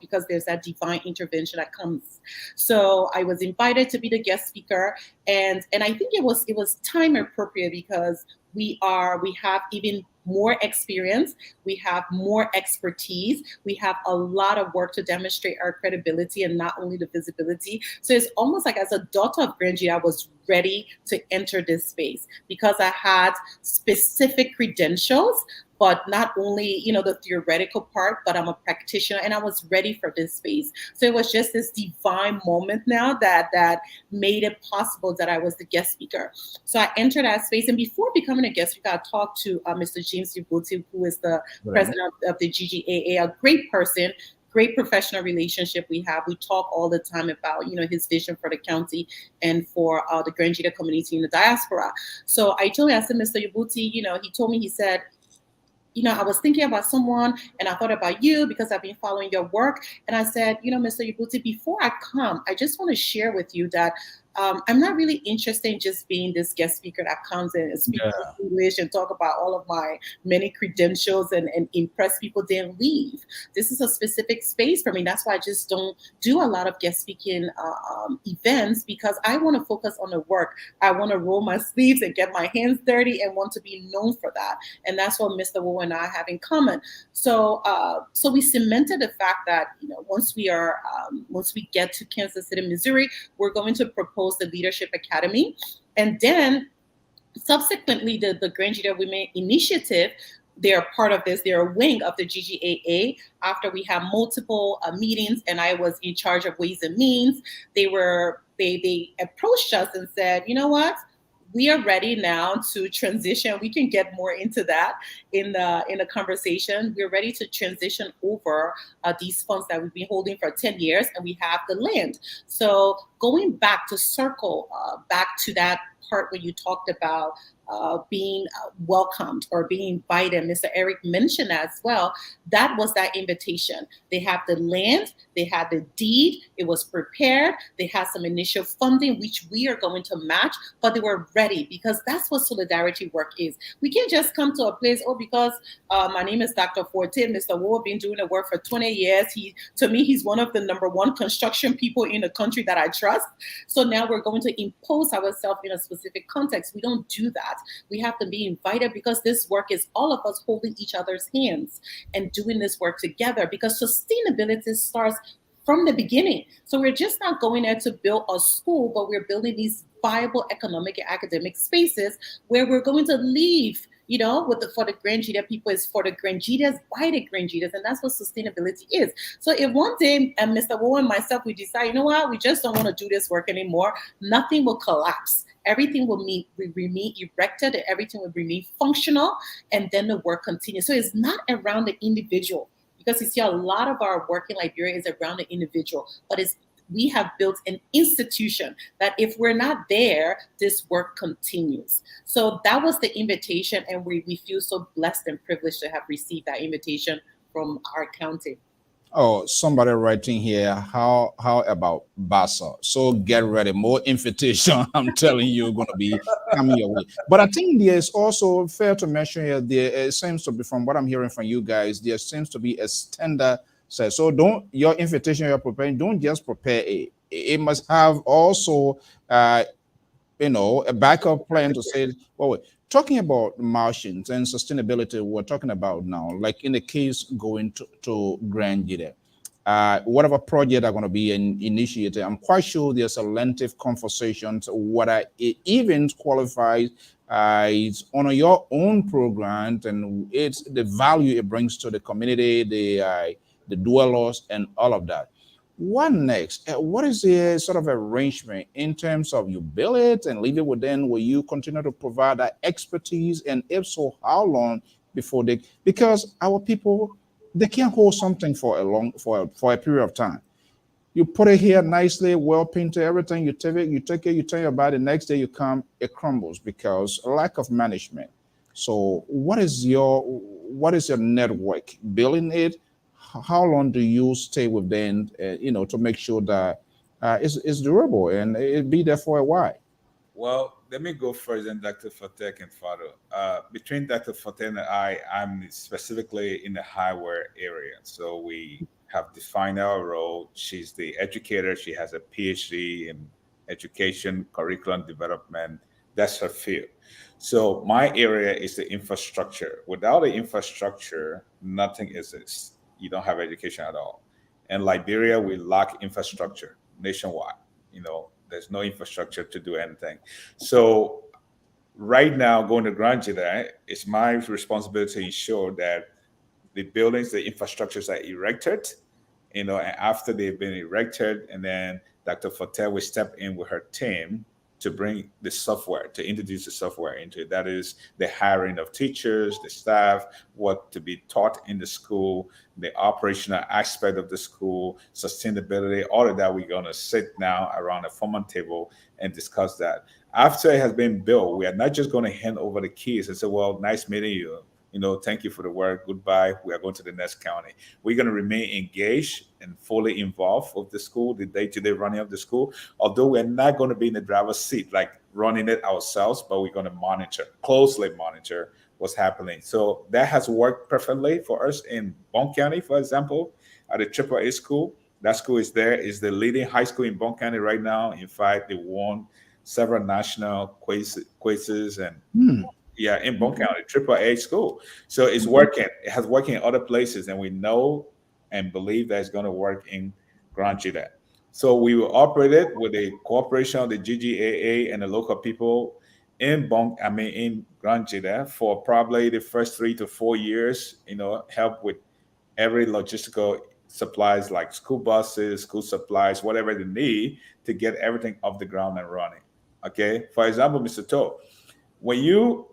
because there's that divine intervention that comes. So I was invited to be the guest speaker, and I think it was time appropriate because we have even more experience, we have more expertise, we have a lot of work to demonstrate our credibility and not only the visibility. So it's almost like as a daughter of Grand Gedeh, I was ready to enter this space because I had specific credentials, but not only, the theoretical part, but I'm a practitioner and I was ready for this space. So it was just this divine moment now that made it possible that I was the guest speaker. So I entered that space. And before becoming a guest speaker, I talked to Mr. James Ubuti, who is the president of the GGAA, a great person, great professional relationship we have. We talk all the time about, his vision for the county and for the Grand Gedeh community in the diaspora. So I told him, I said, Mr. Ubuti, he told me, he said, I was thinking about someone and I thought about you because I've been following your work. And I said, Mr. Ubuti, before I come, I just want to share with you that I'm not really interested in just being this guest speaker that comes in and speaks English and talk about all of my many credentials and impress people, then leave. This is a specific space for me. That's why I just don't do a lot of guest speaking events, because I want to focus on the work. I want to roll my sleeves and get my hands dirty and want to be known for that. And that's what Mr. Wu and I have in common. So so we cemented the fact that, once we get to Kansas City, Missouri, we're going to propose the Leadership Academy. And then subsequently, the Grand Gedeh Women Initiative they're part of this. They're a wing of the GGAA. After we have multiple meetings, and I was in charge of Ways and Means, they approached us and said, you know what? We are ready now to transition. We can get more into that in the conversation. We're ready to transition over these funds that we've been holding for 10 years, and we have the land. So going back to circle back to that part where you talked about being welcomed or being invited, Mr. Eric mentioned as well, that was that invitation. They have the land, they had the deed, it was prepared, they had some initial funding, which we are going to match, but they were ready, because that's what solidarity work is. We can't just come to a place, because my name is Dr. Forte, Mr. Wu, been doing the work for 20 years. To me, he's one of the #1 construction people in the country that I trust. So now we're going to impose ourselves in a specific context. We don't do that. We have to be invited, because this work is all of us holding each other's hands and doing this work together, because sustainability starts from the beginning. So we're just not going there to build a school, but we're building these viable economic and academic spaces where we're going to leave, for the Grand Gedeh people, is for the Grand Gedehs, by the Grand Gedehs, and that's what sustainability is. So if one day, Mr. Wu and myself, we decide, you know what, we just don't want to do this work anymore, nothing will collapse. Everything will remain erected, and everything will remain functional, and then the work continues. So it's not around the individual, because you see a lot of our work in Liberia is around the individual, but we have built an institution that if we're not there, this work continues. So that was the invitation, and we feel so blessed and privileged to have received that invitation from our county. Oh, somebody writing here, how about Basa? So get ready, more invitation. I'm telling you, going to be coming your way. But I think there's also fair to mention here, there seems to be, from what I'm hearing from you guys, there seems to be a standard set. So your invitation you're preparing, don't just prepare it must have also a backup plan to say, well, wait, talking about Martians and sustainability, we're talking about now, like in the case going to Grand Gedeh, whatever project are going to be initiated, I'm quite sure there's a lengthy conversations whether it even qualifies it's on your own program, and it's the value it brings to the community, the dwellers, and all of that. What next? What is the sort of arrangement in terms of you build it and leave it within? Will you continue to provide that expertise? And if so, how long before because our people, they can't hold something for a period of time. You put it here nicely, well painted, everything, you take it, you tell your body, the next day you come, it crumbles because lack of management. So what is your network? Building it, how long do you stay with them, to make sure that it's durable and it be there for a while? Well, let me go first, and Dr. Forte can follow. Between Dr. Forte and I'm specifically in the hardware area. So we have defined our role. She's the educator. She has a PhD in education, curriculum development. That's her field. So my area is the infrastructure. Without the infrastructure, nothing exists. You don't have education at all. In Liberia, we lack infrastructure nationwide. There's no infrastructure to do anything. So right now, going to Grand Gedeh, it's my responsibility to ensure that the buildings, the infrastructures are erected, and after they've been erected, and then Dr. Forte will step in with her team to bring the software, to introduce the software into it. That is the hiring of teachers, the staff, what to be taught in the school, the operational aspect of the school, sustainability, all of that. We're going to sit now around a formal table and discuss that. After it has been built, we are not just going to hand over the keys and say, well, nice meeting you. Thank you for the work. Goodbye. We are going to the next county. We're going to remain engaged and fully involved with the school, the day-to-day running of the school. Although we're not going to be in the driver's seat, like running it ourselves, but we're going to closely monitor what's happening. So that has worked perfectly for us in Bon County, for example, at the AAA school. That school is the leading high school in Bon County right now. In fact, they won several national quizzes and yeah, in Bon County, AAA school. So it's working. It has worked in other places, and we know and believe that it's going to work in Grand Gedeh. So we will operate it with the cooperation of the GGAA and the local people. in Grand Gedeh for probably the first 3 to 4 years, help with every logistical supplies like school buses, school supplies, whatever they need to get everything off the ground and running. Okay. For example, Mr. Toe, when you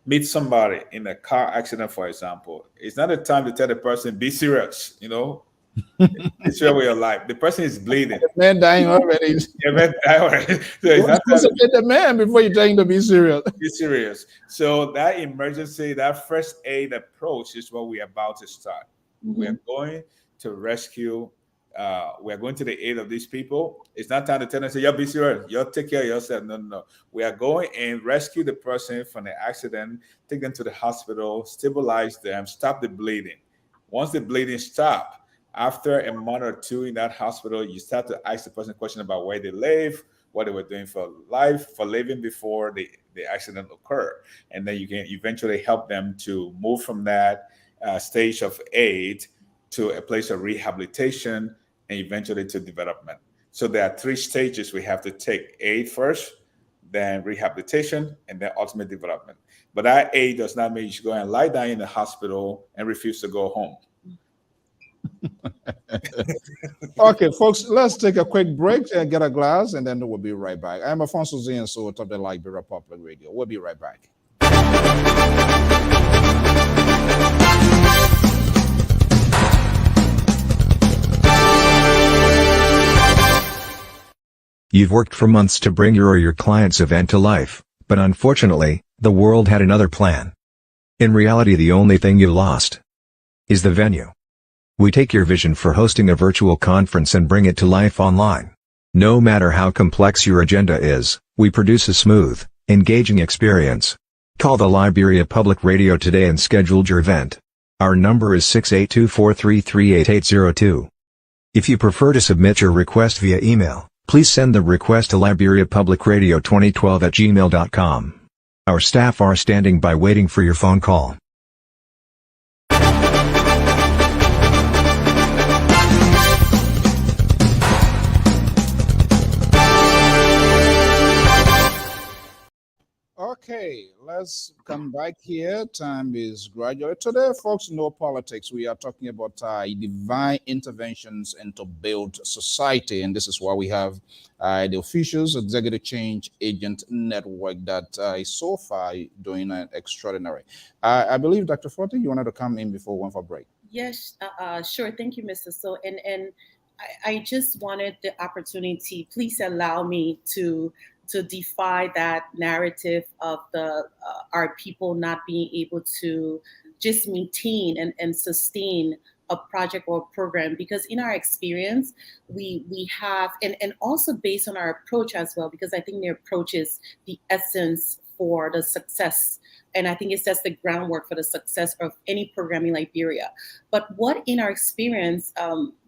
meet somebody in a car accident, for example, it's not a time to tell the person, be serious, it's your way of life. The person is bleeding. The man dying already. The man dying already. So it's not supposed to get the man before you tell him to be serious. Be serious. So that emergency, that first aid approach is what we're about to start. Mm-hmm. We are going to rescue. We are going to the aid of these people. It's not time to tell them, say, be serious. You'll take care of yourself. No. We are going and rescue the person from the accident, take them to the hospital, stabilize them, stop the bleeding. Once the bleeding stops, after a month or two in that hospital, you start to ask the person a question about where they live, what they were doing for living before the accident occurred. And then you can eventually help them to move from that stage of aid to a place of rehabilitation and eventually to development. So there are 3 stages we have to take: aid first, then rehabilitation, and then ultimate development. But that aid does not mean you should go and lie down in the hospital and refuse to go home. Okay, folks, let's take a quick break and get a glass, and then we'll be right back. I'm Alfonso Zienso of the Liberia Public Radio. We'll be right back. You've worked for months to bring your or your client's event to life, but unfortunately, the world had another plan. In reality, the only thing you lost is the venue. We take your vision for hosting a virtual conference and bring it to life online. No matter how complex your agenda is, we produce a smooth, engaging experience. Call the Liberia Public Radio today and schedule your event. Our number is 682-433-8802. If you prefer to submit your request via email, please send the request to liberiapublicradio2012@gmail.com. Our staff are standing by waiting for your phone call. Okay, let's come back here. Time is gradually. Today, folks, no politics. We are talking about divine interventions and to build society. And this is why we have the Officials Executive Change Agent Network that is so far doing extraordinary. I believe, Dr. Forte, you wanted to come in before we went for break. Yes, sure. Thank you, Mr. So. And I just wanted the opportunity. Please allow me to defy that narrative of our people not being able to just maintain and sustain a project or a program, because in our experience, we have, and also based on our approach as well, because I think the approach is the essence for the success. And I think it sets the groundwork for the success of any program in Liberia. But what in our experience,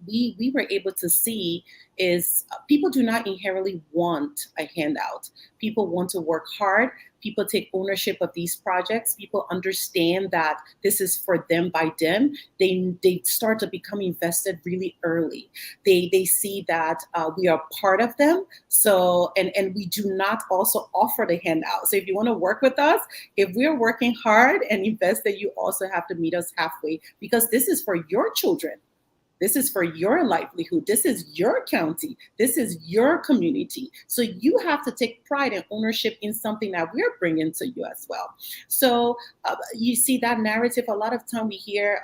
we were able to see is people do not inherently want a handout. People want to work hard. People take ownership of these projects. People understand that this is for them by them. They start to become invested really early. They see that we are part of them. So, and we do not also offer the handout. So if you want to work with us, if we're working hard and invested, you also have to meet us halfway, because this is for your children. This is for your livelihood. This is your county. This is your community. So you have to take pride and ownership in something that we're bringing to you as well. So you see that narrative a lot of time we hear,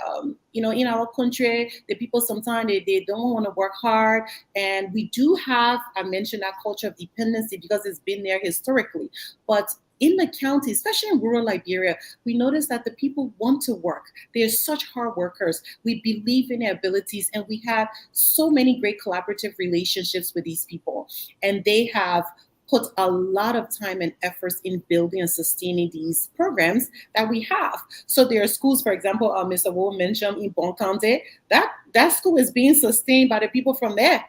in our country, the people sometimes they don't want to work hard. And we do have, I mentioned that culture of dependency because it's been there historically. But in the county, especially in rural Liberia, we notice that the people want to work. They're such hard workers. We believe in their abilities, and we have so many great collaborative relationships with these people. And they have put a lot of time and efforts in building and sustaining these programs that we have. So there are schools, for example, Mr. Wu mentioned in Bon County, that school is being sustained by the people from there.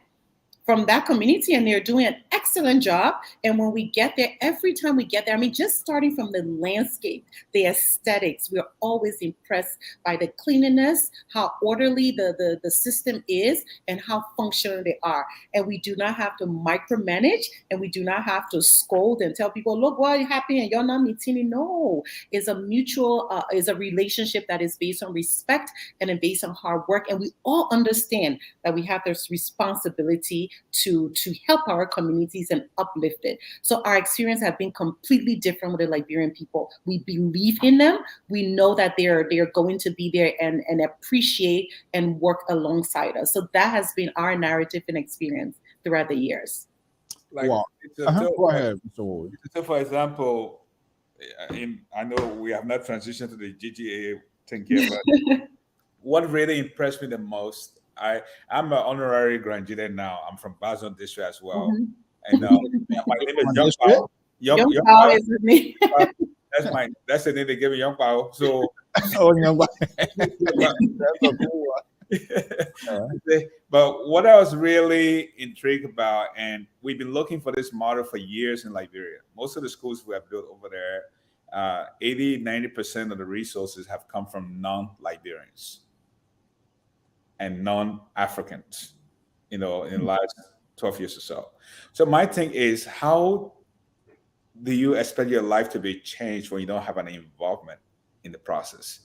from that community, and they're doing an excellent job. And when we get there, every time we get there, I mean, just starting from the landscape, the aesthetics, we're always impressed by the cleanliness, how orderly the system is, and how functional they are. And we do not have to micromanage, and we do not have to scold and tell people, look what happened and you're not meeting it. No, it's a mutual, is a relationship that is based on respect and based on hard work. And we all understand that we have this responsibility to help our communities and uplift it. So our experience have been completely different with the Liberian people. We believe in them. We know that they're going to be there and appreciate and work alongside us. So that has been our narrative and experience throughout the years. Like, Wow. Go ahead, Mr. Wood. So, for example, I know we have not transitioned to the GGA thing yet, but what really impressed me the most, I'm an honorary Grand Gedeh now. I'm from Bazon District as well. Mm-hmm. And my name is Young Pao. Young Pao is the name. That's the name they gave me, Young Pao. So, Young Pao. That's a cool one. But what I was really intrigued about, and we've been looking for this model for years in Liberia. Most of the schools we have built over there, 80-90% of the resources have come from non-Liberians and non-Africans, in the last 12 years or so. So my thing is, how do you expect your life to be changed when you don't have any involvement in the process?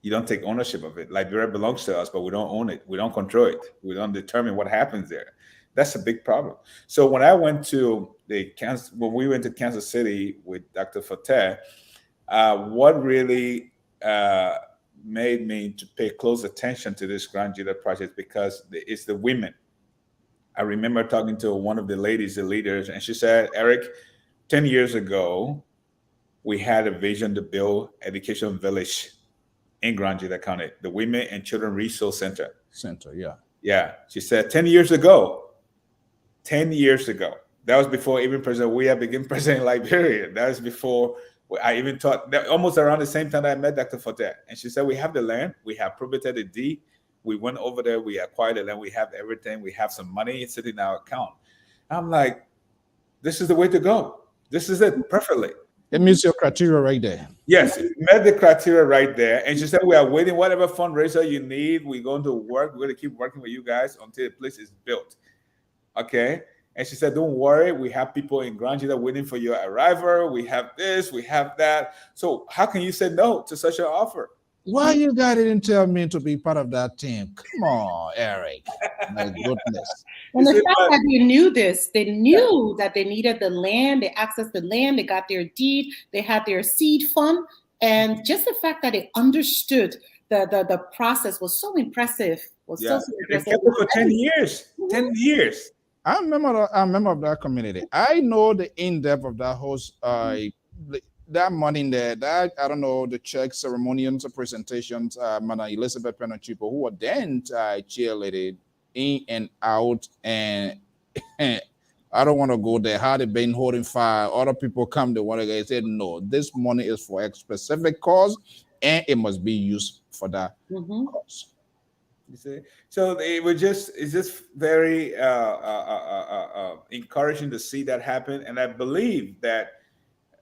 You don't take ownership of it. Liberia belongs to us, but we don't own it. We don't control it. We don't determine what happens there. That's a big problem. So when I went to when we went to Kansas City with Dr. Forte, what really made me to pay close attention to this Grand Gedeh project, because it's the women. I remember talking to one of the ladies, the leaders, and she said, Eric, 10 years ago, we had a vision to build education village in Grand Gedeh County, the Women and Children Resource Center. Yeah. She said 10 years ago. 10 years ago. That was before even President Weah became president in Liberia. That was before I even taught, almost around the same time that I met Dr. Forte. And she said, we have the land, we have probated the deed. We went over there, we acquired the land, we have everything, we have some money sitting in our account. I'm like, this is the way to go. This is it, perfectly. It meets your criteria right there. Yes, it met the criteria right there. And she said, we are waiting, whatever fundraiser you need, we're going to work. We're going to keep working with you guys until the place is built. Okay? And she said, don't worry, we have people in Grand Gedeh waiting for your arrival. We have this, we have that. So how can you say no to such an offer? Why you guys didn't tell me to be part of that team? Come on, Eric. My goodness. And the fact that they knew this, they knew that they needed the land, they accessed the land, they got their deed, they had their seed fund. And just the fact that they understood the process was so impressive. So impressive. They kept it for 10 years. 10 years. I'm a member of that community. I know the in-depth of that host, that money in there, that, I don't know, the check ceremonials, presentations, Mana Elizabeth Penochipo, who were then cheerleaded in and out, and I don't want to go there. How they been holding fire? Other people come, they want to get, said, no, this money is for a specific cause, and it must be used for that cause. You see, so it's just very encouraging to see that happen, and I believe that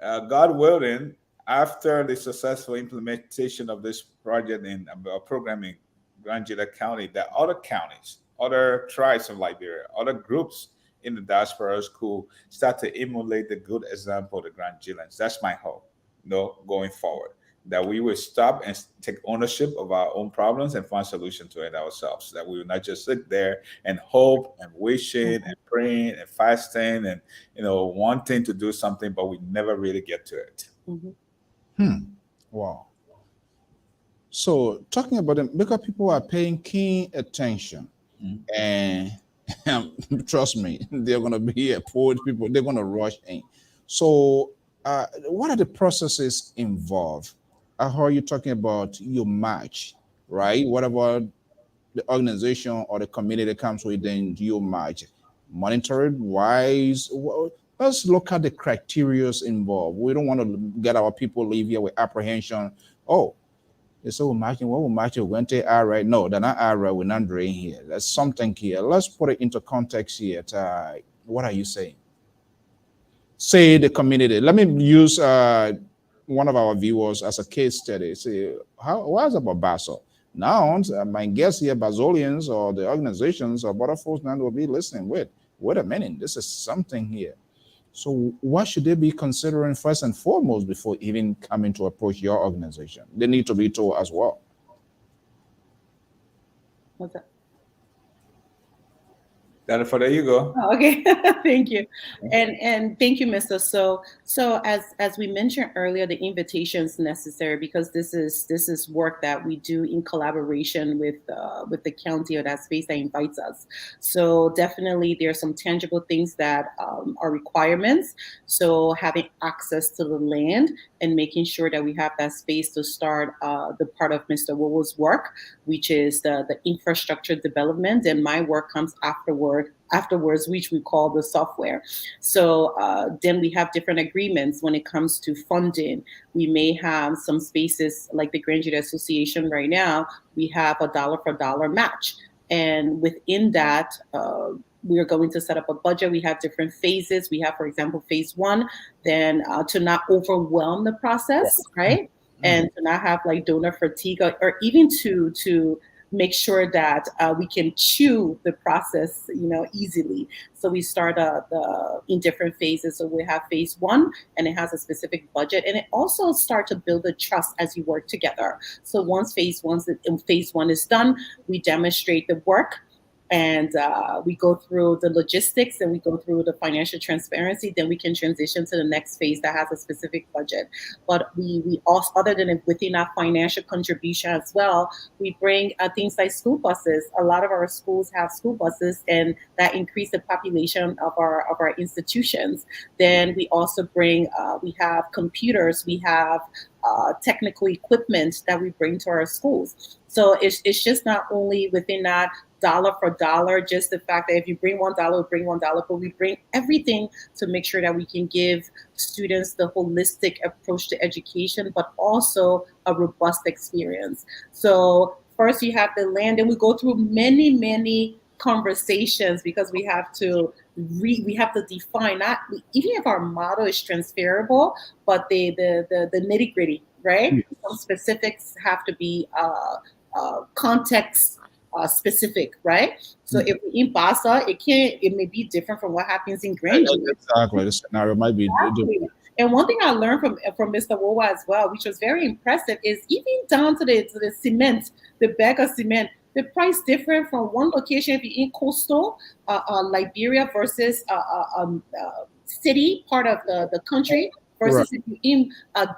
God willing, after the successful implementation of this project in program in Grand Gedeh County, that other counties, other tribes of Liberia, other groups in the diaspora could start to emulate the good example of the Grand Gedehans. That's my hope, going forward, that we will stop and take ownership of our own problems and find solutions to it ourselves, that we will not just sit there and hope and wishing and praying and fasting and, wanting to do something, but we never really get to it. Wow. So talking about them, because people are paying keen attention, and trust me, they're going to be here, poor people, they're going to rush in. So what are the processes involved? I heard you talking about your match, right? What about the organization or the committee that comes within your match? Monitored wise? Well, let's look at the criteria involved. We don't want to get our people leave here with apprehension. Oh, So imagine what we match when they are right. No, they're not are right. We're not doing here. There's something here. Let's put it into context here. What are you saying? Say the community. Let me use one of our viewers as a case study. Say, why is it about Basel? Now, my guess here, Basolians or the organizations or border folks now will be listening. Wait a minute. This is something here. So what should they be considering first and foremost before even coming to approach your organization? They need to be told as well. What's that? Jennifer, there you go. Oh, okay, thank you, and thank you, Mr. So as we mentioned earlier, the invitation is necessary because this is work that we do in collaboration with the county or that space that invites us. So definitely, there are some tangible things that are requirements. So having access to the land and making sure that we have that space to start the part of Mr. Wowo's work, which is the infrastructure development, and my work comes afterwards, which we call the software. So then we have different agreements when it comes to funding. We may have some spaces like the Grand Gedeh Association right now, we have a dollar for dollar match. And within that, we are going to set up a budget. We have different phases. We have, for example, phase 1, then to not overwhelm the process, right? And to not have like donor fatigue or even to make sure that we can chew the process, easily. So we start in different phases. So we have phase 1, and it has a specific budget, and it also starts to build the trust as you work together. So once phase 1 is done, we demonstrate the work. And we go through the logistics and we go through the financial transparency, then we can transition to the next phase that has a specific budget. But we also, other than within our financial contribution as well, we bring things like school buses. A lot of our schools have school buses, and that increase the population of our institutions. Then we also bring, we have computers, we have technical equipment that we bring to our schools. So it's just not only within that dollar for dollar, just the fact that if you bring $1, we bring $1, but we bring everything to make sure that we can give students the holistic approach to education, but also a robust experience. So first you have the land, and we go through many conversations because we have to define, not even if our model is transferable, but the nitty gritty, right? Yes. Some specifics have to be context specific, right? So if in Basa, it may be different from what happens in Grand Gedeh. Exactly, the scenario might be different. And one thing I learned from Mr. Wowa as well, which was very impressive, is even down to the cement, the bag of cement, the price different from one location if you're in coastal Liberia versus city part of the country versus if you're in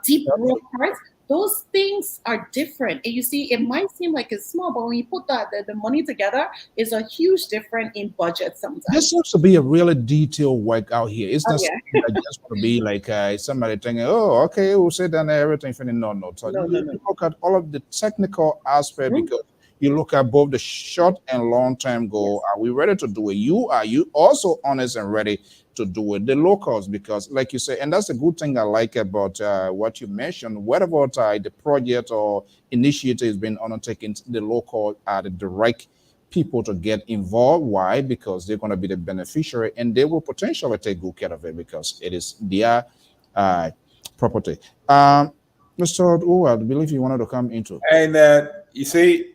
deep rural parts. Those things are different. And you see, it might seem like it's small, but when you put the money together, it's a huge difference in budget sometimes. There seems to be a really detailed work out here. It's not something that just want to be like somebody thinking, oh, okay, we'll sit down there, everything. No. So you look at all of the technical aspect because you look at both the short and long-term goal. Yes. Are we ready to do it? Are you also honest and ready to do it? The locals, because like you say, and that's a good thing I like about what you mentioned. What about the project or initiative has been undertaken? The local are the right people to get involved. Why? Because they're going to be the beneficiary and they will potentially take good care of it because it is their property. Mr. Oh, I believe you wanted to come into. And you see,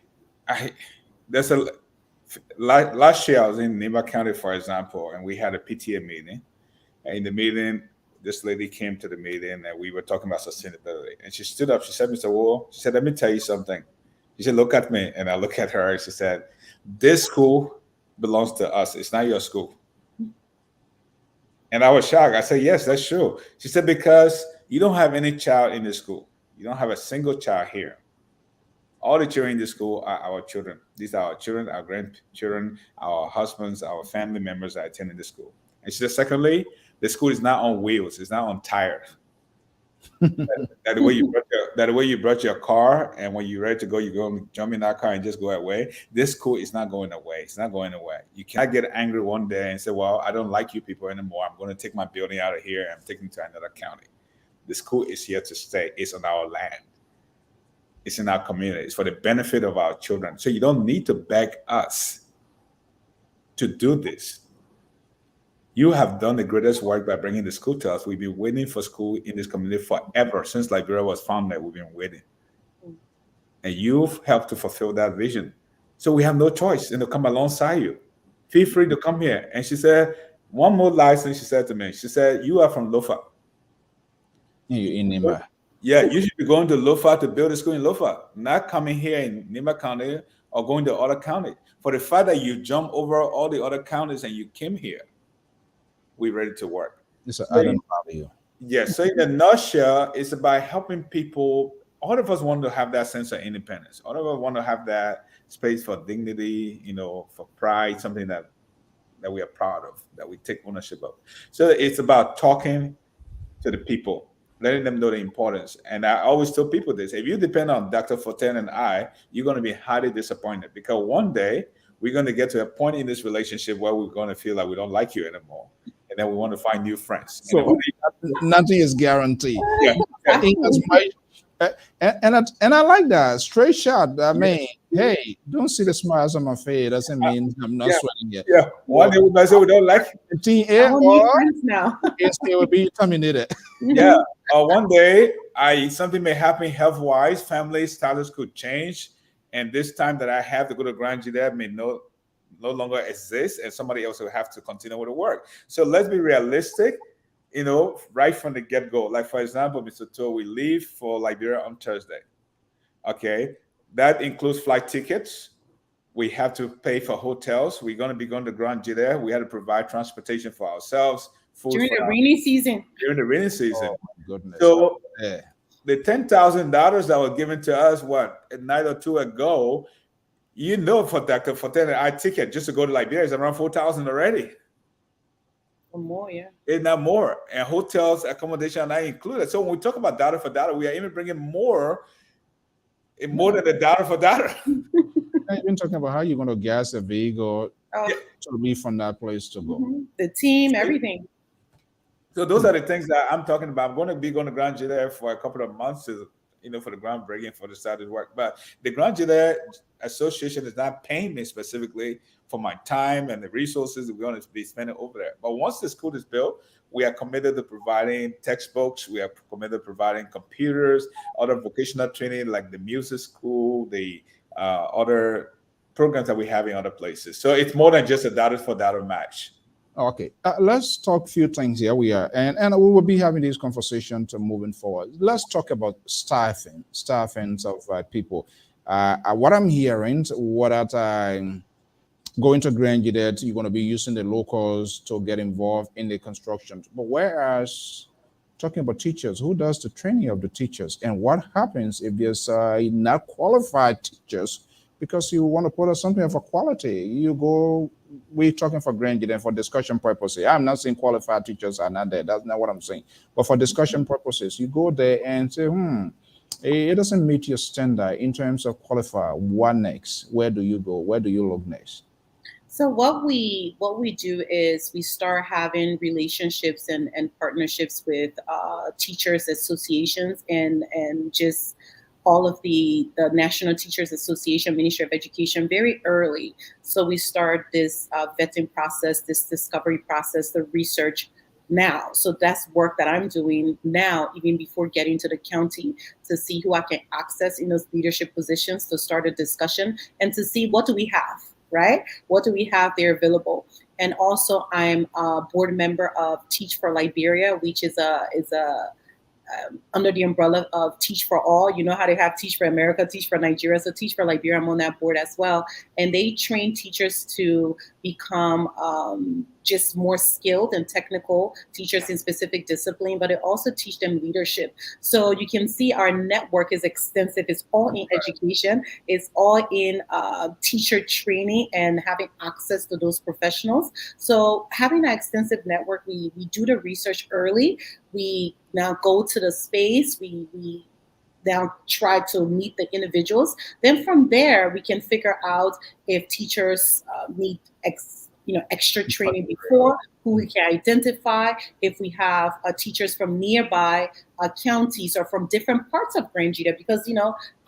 there's a last year I was in Nima County, for example, and we had a PTA meeting. And in the meeting, this lady came to the meeting and we were talking about sustainability. And she stood up, she said, Mr. Wool, she said, let me tell you something. She said, look at me. And I look at her and she said, this school belongs to us. It's not your school. And I was shocked. I said, yes, that's true. She said, because you don't have any child in this school. You don't have a single child here. All the children in the school are our children. These are our children, our grandchildren, our husbands, our family members that attend the school. And she said, secondly, the school is not on wheels. It's not on tires. that the way you brought your car, and when you're ready to go, you go and jump in that car and just go away. This school is not going away. It's not going away. You cannot get angry one day and say, well, I don't like you people anymore. I'm going to take my building out of here and take it to another county. The school is here to stay. It's on our land. It's in our community. It's for the benefit of our children. So you don't need to beg us to do this. You have done the greatest work by bringing the school to us. We've been waiting for school in this community forever. Since Liberia was founded, we've been waiting. And you've helped to fulfill that vision. So we have no choice to come alongside you. Feel free to come here. And she said, one more license, she said to me. She said, you are from Lofa. You're in Nima. Yeah, you should be going to Lofa to build a school in Lofa, not coming here in Nima County or going to other county. For the fact that you jump over all the other counties and you came here, we're ready to work. It's an added value. Yes. So in a nutshell, it's about helping people. All of us want to have that sense of independence. All of us want to have that space for dignity, for pride, something that we are proud of, that we take ownership of. So it's about talking to the people, letting them know the importance. And I always tell people this: if you depend on Dr. Forte and I, you're going to be highly disappointed, because one day we're going to get to a point in this relationship where we're going to feel like we don't like you anymore. And then we want to find new friends. So nothing is guaranteed. Yeah. And I like that straight shot. I mean, hey, don't see the smiles on my face. Doesn't mean I'm not sweating yet. Yeah. One day we might say we don't like it. Or now. It will be terminated. Yeah. One day something may happen health-wise, family status could change, and this time that I have to go to Grand Gedeh may no longer exist, and somebody else will have to continue with the work. So let's be realistic, right from the get-go. Like, for example, Mr. Toh, we leave for Liberia on Thursday. Okay, that includes flight tickets. We have to pay for hotels. We're going to be going to Grand Gedeh. We had to provide transportation for ourselves, food during the rainy season. During the rainy season. Oh my goodness. So the $10,000 that was given to us, a night or two ago, for Dr. Forte and I ticket just to go to Liberia is around $4,000 already. Or more, yeah. If not more. And hotels, accommodation are not included. So when we talk about data for data, we are even bringing more than the data for data. I've been talking about how you're going to gas a vehicle to leave from that place to go. Mm-hmm. The team, everything. So those are the things that I'm talking about. I'm going to be going to Grand Gedeh for a couple of months to, for the groundbreaking for the started work. But the Grand Gedeh Association is not paying me specifically for my time and the resources that we're going to be spending over there. But once the school is built, we are committed to providing textbooks. We are committed to providing computers, other vocational training like the music school, the other programs that we have in other places. So it's more than just a data for data match. Okay, let's talk a few things here. We will be having this conversation moving forward. Let's talk about staffing of people. What I'm hearing, going to Grand Gedeh, you're going to be using the locals to get involved in the construction. But whereas talking about teachers, who does the training of the teachers, and what happens if there's not qualified teachers? Because you want to put up something of a quality, we're talking for Grand Gedeh for discussion purposes. I'm not saying qualified teachers are not there. That's not what I'm saying. But for discussion purposes, you go there and say, it doesn't meet your standard in terms of qualify. What next? Where do you go? Where do you look next? So what we do is we start having relationships and partnerships with teachers associations and just all of the National Teachers Association, Ministry of Education very early. So we start this vetting process, this discovery process, the research now. So that's work that I'm doing now, even before getting to the county, to see who I can access in those leadership positions, to start a discussion and to see what do we have, right? What do we have there available? And also I'm a board member of Teach for Liberia, which is under the umbrella of Teach for All. You know how they have Teach for America, Teach for Nigeria. So Teach for Liberia, I'm on that board as well. And they train teachers to become just more skilled and technical teachers in specific discipline, but it also teach them leadership. So you can see our network is extensive. It's all in education. It's all in teacher training and having access to those professionals. So having an extensive network, we do the research early. We now go to the space. We now try to meet the individuals. Then from there, we can figure out if teachers need extra training before, who we can identify, if we have teachers from nearby counties or from different parts of Grand Gedeh, because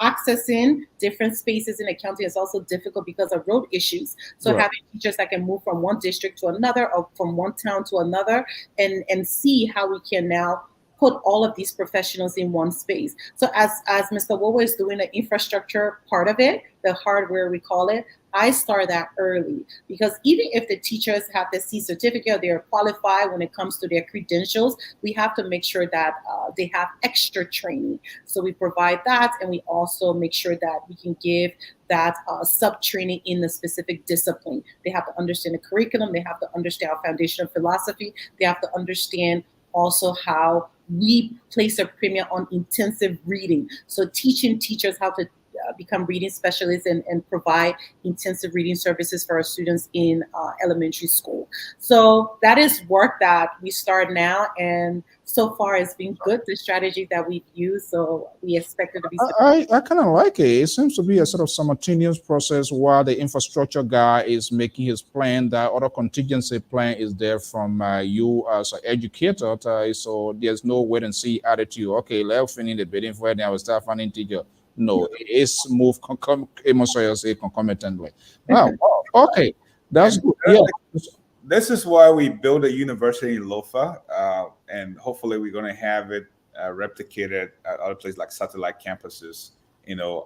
accessing different spaces in a county is also difficult because of road issues. So Right. having teachers that can move from one district to another or from one town to another, and see how we can now put all of these professionals in one space. So as Mr. Wowo is doing the infrastructure part of it, the hardware we call it, I start that early, because even if the teachers have the C certificate, they are qualified when it comes to their credentials, we have to make sure that they have extra training. So we provide that, and we also make sure that we can give that sub-training in the specific discipline. They have to understand the curriculum, they have to understand our foundational philosophy, they have to understand also how we place a premium on intensive reading. So teaching teachers how to become reading specialists and provide intensive reading services for our students in elementary school. So that is work that we start now, and so far it's been good, the strategy that we've used, so we expect it to be I kind of like it. It seems to be a sort of simultaneous process while the infrastructure guy is making his plan, that other contingency plan is there from you as an educator. So there's no wait and see attitude. Okay, let's finish the bidding for it, and I will start finding teacher. No, it's moved concomitantly. Wow. Okay, that's good. Yeah. This is why we built a university in Lofa, and hopefully we're going to have it replicated at other places like satellite campuses,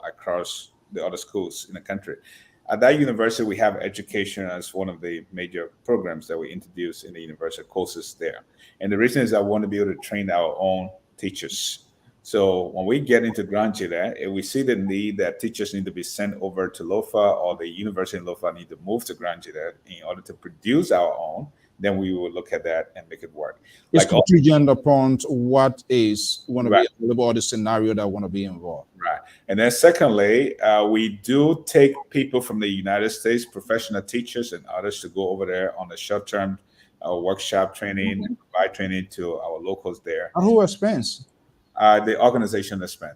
across the other schools in the country. At that university, we have education as one of the major programs that we introduce in the university courses there. And the reason is I want to be able to train our own teachers. So when we get into Grand Gedeh, if we see the need that teachers need to be sent over to Lofa, or the university in Lofa need to move to Grand Gedeh in order to produce our own, then we will look at that and make it work. It's contingent upon what is want to be available, or the scenario that want to be involved. Right. And then secondly, we do take people from the United States, professional teachers and others, to go over there on a short-term workshop training, provide training to our locals there. At who expense? The organization that spent.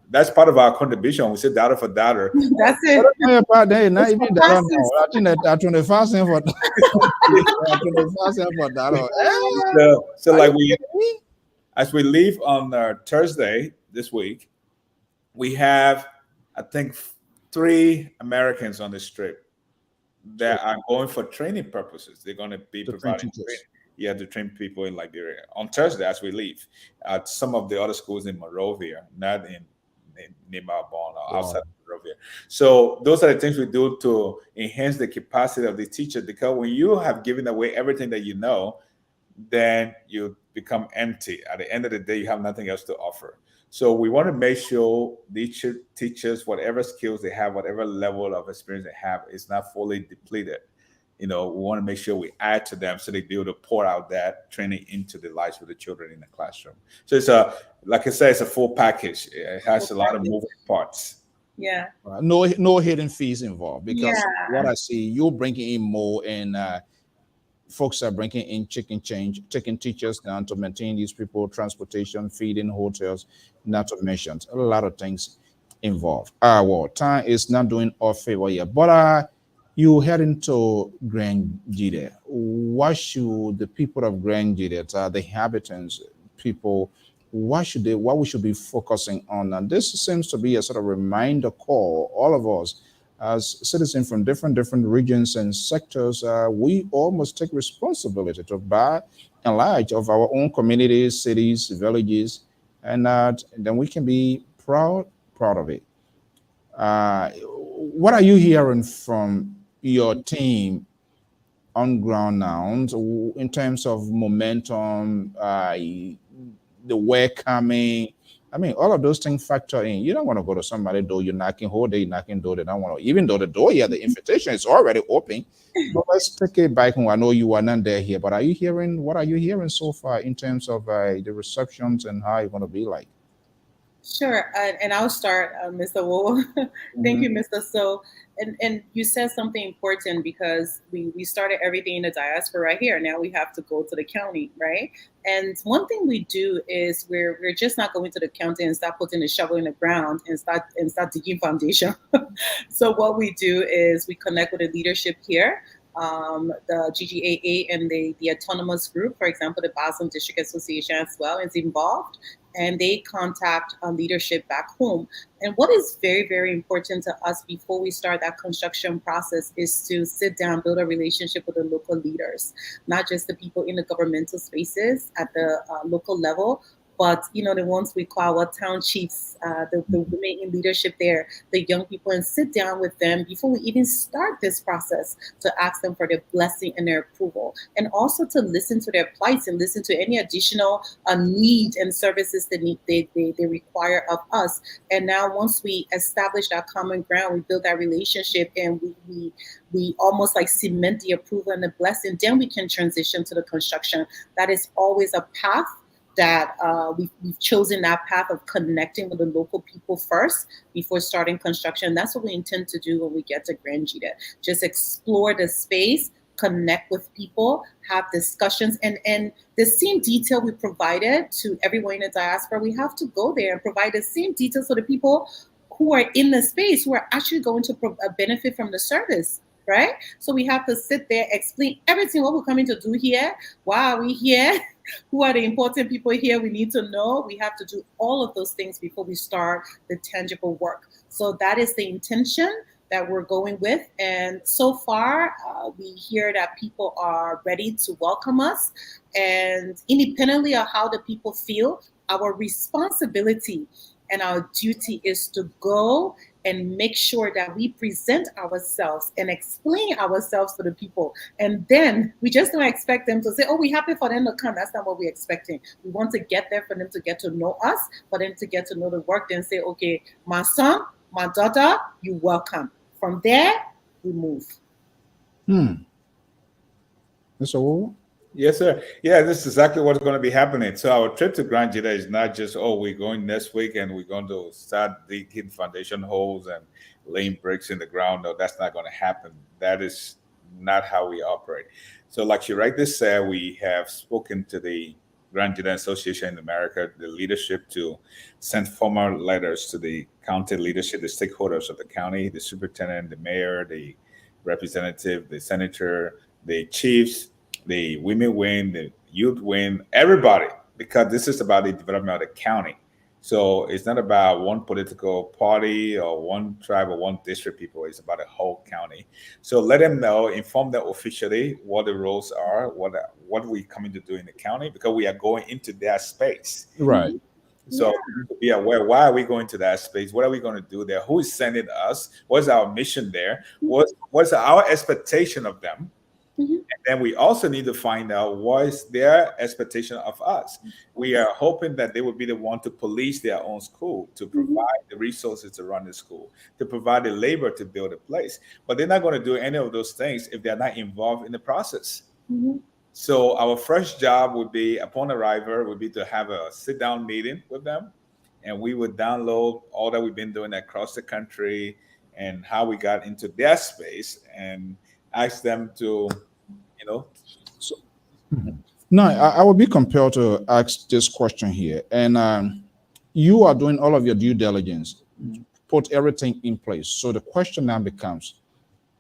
That's part of our contribution. We say dollar for dollar. That's it. Not even dollar now. I think that 25 cents for 25 cents for dollar. So like as we leave on Thursday this week, we have, I think, 3 Americans on this trip that are going for training purposes. They're going to be providing training. Yeah, to train people in Liberia on Thursday as we leave at some of the other schools in Monrovia, not in Nima Bon or outside of Monrovia. So those are the things we do to enhance the capacity of the teacher, because when you have given away everything that you know, then you become empty. At the end of the day, you have nothing else to offer. So we want to make sure these teachers, whatever skills they have, whatever level of experience they have, is not fully depleted. We want to make sure we add to them so they be able to pour out that training into the lives of the children in the classroom. So it's like I said, it's a full package. It has a lot of moving parts. Yeah. No hidden fees involved, because what I see, you're bringing in more, and folks are bringing in chicken change, taking teachers down to maintain these people, transportation, feeding, hotels, not to mention a lot of things involved. Well, time is not doing our favor here, but you head into Grand Gedeh. What should the people of Grand Gedeh, the inhabitants, people, what we should be focusing on? And this seems to be a sort of reminder call, all of us as citizens from different regions and sectors. We all must take responsibility to by and large of our own communities, cities, villages, and then we can be proud of it. What are you hearing from your team on ground now in terms of momentum, the work coming? I mean, all of those things factor in. You don't want to go to somebody's door, you're knocking, whole day knocking door. They don't want to, even though the door here, the invitation is already open. But let's take it back home. I know you are not there here, but what are you hearing so far in terms of the receptions and how it's going to be like? Sure, and I'll start, Mr. Wowo. Thank you, Mr. So, and you said something important, because we started everything in the diaspora right here. Now we have to go to the county, right? And one thing we do is we're just not going to the county and start putting the shovel in the ground and start digging foundation. So what we do is we connect with the leadership here. the GGAA and the autonomous group, for example, the Basel District Association as well is involved, and they contact leadership back home. And what is very, very important to us before we start that construction process is to sit down, build a relationship with the local leaders, not just the people in the governmental spaces at the local level, but the ones we call our town chiefs, the women in leadership there, the young people, and sit down with them before we even start this process to ask them for their blessing and their approval, and also to listen to their plights and listen to any additional need and services that they require of us. And now once we establish that common ground, we build that relationship, and we almost like cement the approval and the blessing, then we can transition to the construction. That is always a path that we've chosen, that path of connecting with the local people first before starting construction. That's what we intend to do when we get to Grand Gedeh. Just explore the space, connect with people, have discussions, and the same detail we provided to everyone in the diaspora, we have to go there and provide the same details for the people who are in the space, who are actually going to benefit from the service, right? So we have to sit there, explain everything, what we're coming to do here, why are we here, who are the important people here we need to know. We have to do all of those things before we start the tangible work. So that is the intention that we're going with. And so far, we hear that people are ready to welcome us. And independently of how the people feel, our responsibility and our duty is to go and make sure that we present ourselves and explain ourselves to the people. And then we just don't expect them to say, oh, we're happy for them to come. That's not what we're expecting. We want to get there for them to get to know us, for them to get to know the work, then say, okay, my son, my daughter, you're welcome. From there, we move. Mr. Wu? Yes, sir. Yeah, this is exactly what's going to be happening. So our trip to Grand Gedeh is not just, oh, we're going next week and we're going to start digging foundation holes and laying bricks in the ground. No, that's not going to happen. That is not how we operate. So like you rightly said, we have spoken to the Grand Gedeh Association in America, the leadership, to send formal letters to the county leadership, the stakeholders of the county, the superintendent, the mayor, the representative, the senator, the chiefs, the women wing, the youth wing, everybody, because this is about the development of the county. So it's not about one political party or one tribe or one district people. It's about the whole county. So let them know, inform them officially what the roles are, what we're coming to do in the county, because we are going into their space. Right. So be aware, why are we going to that space? What are we going to do there? Who is sending us? What's our mission there? What's our expectation of them? And then we also need to find out what is their expectation of us. We are hoping that they will be the one to police their own school, to provide the resources to run the school, to provide the labor to build a place. But they're not going to do any of those things if they're not involved in the process. So our first job would be, upon arrival, would be to have a sit-down meeting with them. And we would download all that we've been doing across the country and how we got into their space, and ask them to, No, I would be compelled to ask this question here. And you are doing all of your due diligence, put everything in place. So the question now becomes,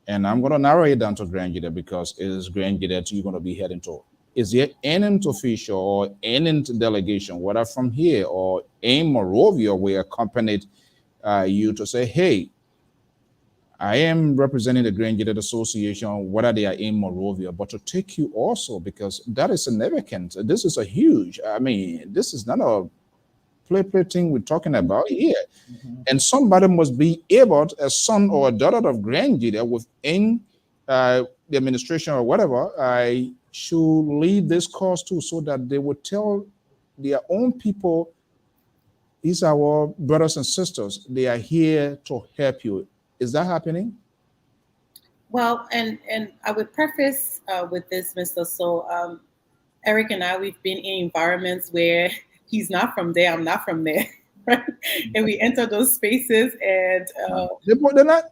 and I'm going to narrow it down to Grand Gedeh because it is Grand Gedeh you're going to be heading to. Is there any official or any delegation, whether from here or in Monrovia, we accompanied you to say, hey, I am representing the Grand Gedeh Association, whether they are in Monrovia, but to take you also, because that is significant. This is a huge, this is not a play thing we're talking about here. And somebody must be able, a son or a daughter of Grand Gedeh within the administration or whatever, I should lead this cause too, so that they would tell their own people, these are our brothers and sisters, they are here to help you. Is that happening? Well, and I would preface with this, Mr. So, Eric and I, we've been in environments where he's not from there, I'm not from there, right? And we enter those spaces and... they're not?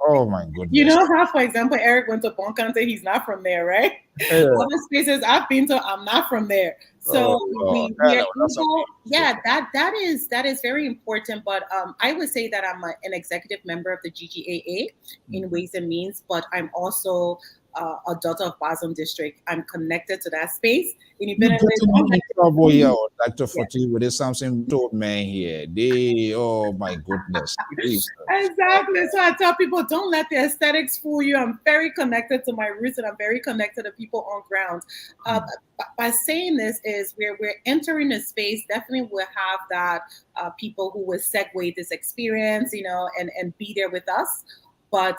Oh my goodness. You know how, for example, Eric went to Boncante, he's not from there, right? Other spaces I've been to, I'm not from there. So we are able, that is very important. But I would say that I'm an executive member of the GGAA in Ways and Means, but I'm also a daughter of Basel District. I'm connected to that space. You're getting in trouble here, Dr. Forte, with this something told man here. Oh my goodness. Exactly. So I tell people, don't let the aesthetics fool you. I'm very connected to my roots, and I'm very connected to people on ground. By saying this is we're entering a space, definitely we'll have that people who will segue this experience, and be there with us. But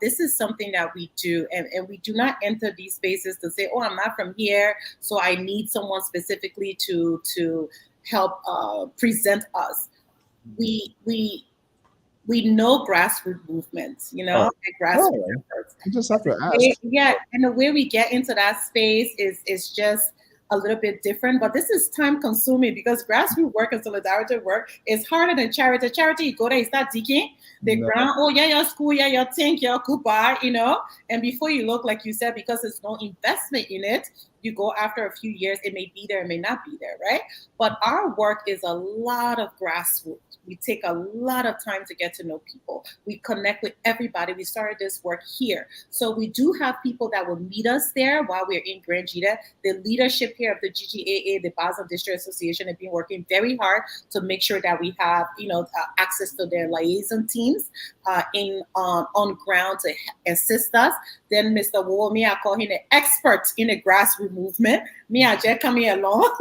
this is something that we do, and we do not enter these spaces to say, oh, I'm not from here, so I need someone specifically to help present us. We know grassroots movements, grassroots efforts. You just have to ask. And the way we get into that space is just a little bit different, but this is time consuming because grassroots work and solidarity work is harder than charity. Charity, you go there, you start digging the ground. Oh yeah, your school, yeah, your tank, your goodbye, and before you look, like you said, because there's no investment in it, you go after a few years, it may be there, it may not be there, right? But our work is a lot of grassroots. We take a lot of time to get to know people. We connect with everybody. We started this work here. So we do have people that will meet us there while we're in Grand Gedeh. The leadership here of the GGAA, the Basel District Association, have been working very hard to make sure that we have, access to their liaison teams on ground to assist us. Then Mr. Wo, me, I call him an expert in the grassroots movement. Me, I just coming along.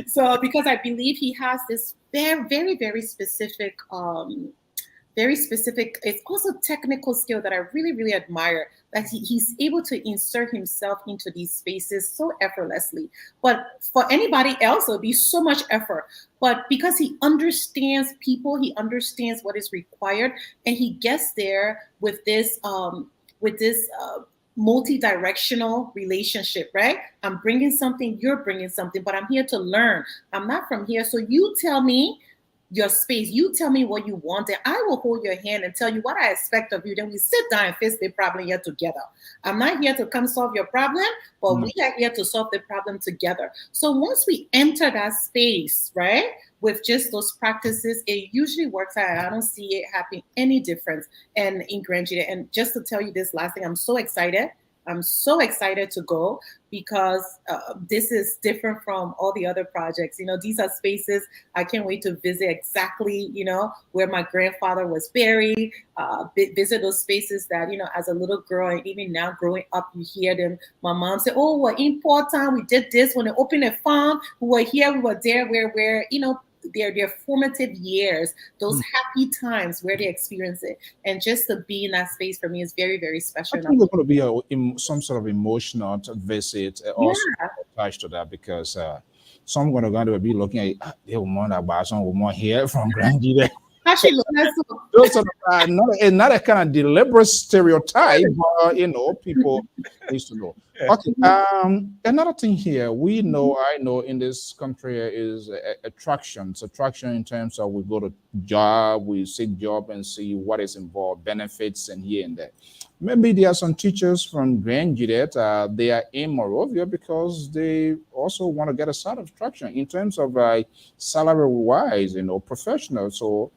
So because I believe he has this very, very, very specific, it's also technical skill that I really, really admire, that he's able to insert himself into these spaces so effortlessly. But for anybody else, it'll be so much effort. But because he understands people, he understands what is required, and he gets there with this multi-directional relationship, right? I'm bringing something, you're bringing something, but I'm here to learn. I'm not from here. So you tell me your space, you tell me what you want, and I will hold your hand and tell you what I expect of you. Then we sit down and face the problem here together. I'm not here to come solve your problem, but we are here to solve the problem together. So once we enter that space, right, with just those practices, it usually works out. I don't see it happening any difference in Grand Gedeh. And just to tell you this last thing, I'm so excited. I'm so excited to go because this is different from all the other projects. These are spaces I can't wait to visit exactly, where my grandfather was buried, visit those spaces that, as a little girl and even now growing up, you hear them. My mom said, oh, we're important. We did this when they opened a farm. We were here, we were there, where their formative years, those happy times where they experience it. And just to be in that space for me is very, very special. I think there's going to be some sort of emotional visit also attached to that, because some going to be looking at they want here from Grand Gedeh. Actually, those are not a kind of deliberate stereotype, but people need to know. Okay. Another thing here, I know in this country is attractions. Attraction in terms of we go to job, we seek job and see what is involved, benefits and here and there. Maybe there are some teachers from Grand Gedeh, they are in Morovia because they also want to get a sort of attraction in terms of salary wise, professional. So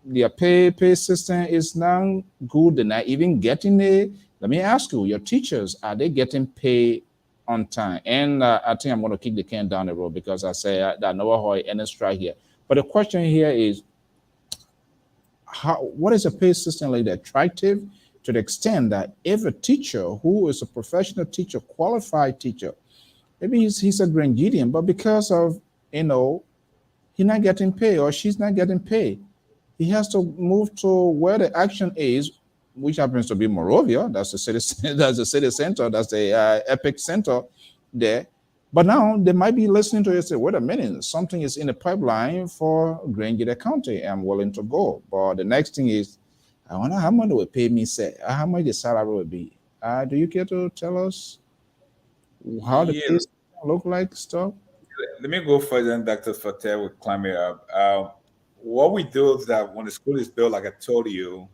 their pay system is now good. They're not even getting a. Let me ask you, your teachers, are they getting paid on time? And I think I'm going to kick the can down the road because I say that I know any strike here. But the question here is, what is a pay system like that attractive to the extent that if a teacher who is a professional teacher, qualified teacher, maybe he's a Grand Gedean, but because of, he's not getting paid or she's not getting paid, he has to move to where the action is, which happens to be Morovia. That's the city. That's the city center. That's the epic center there. But now they might be listening to it and say, "Wait a minute, something is in the pipeline for Grand Gedeh County. I'm willing to go." But the next thing is, I wonder how much they will pay me. Say, how much the salary will be. Do you care to tell us how the pay look like? Stuff. Let me go further, and Dr. Forte will climb it up. What we do is that when the school is built, like I told you,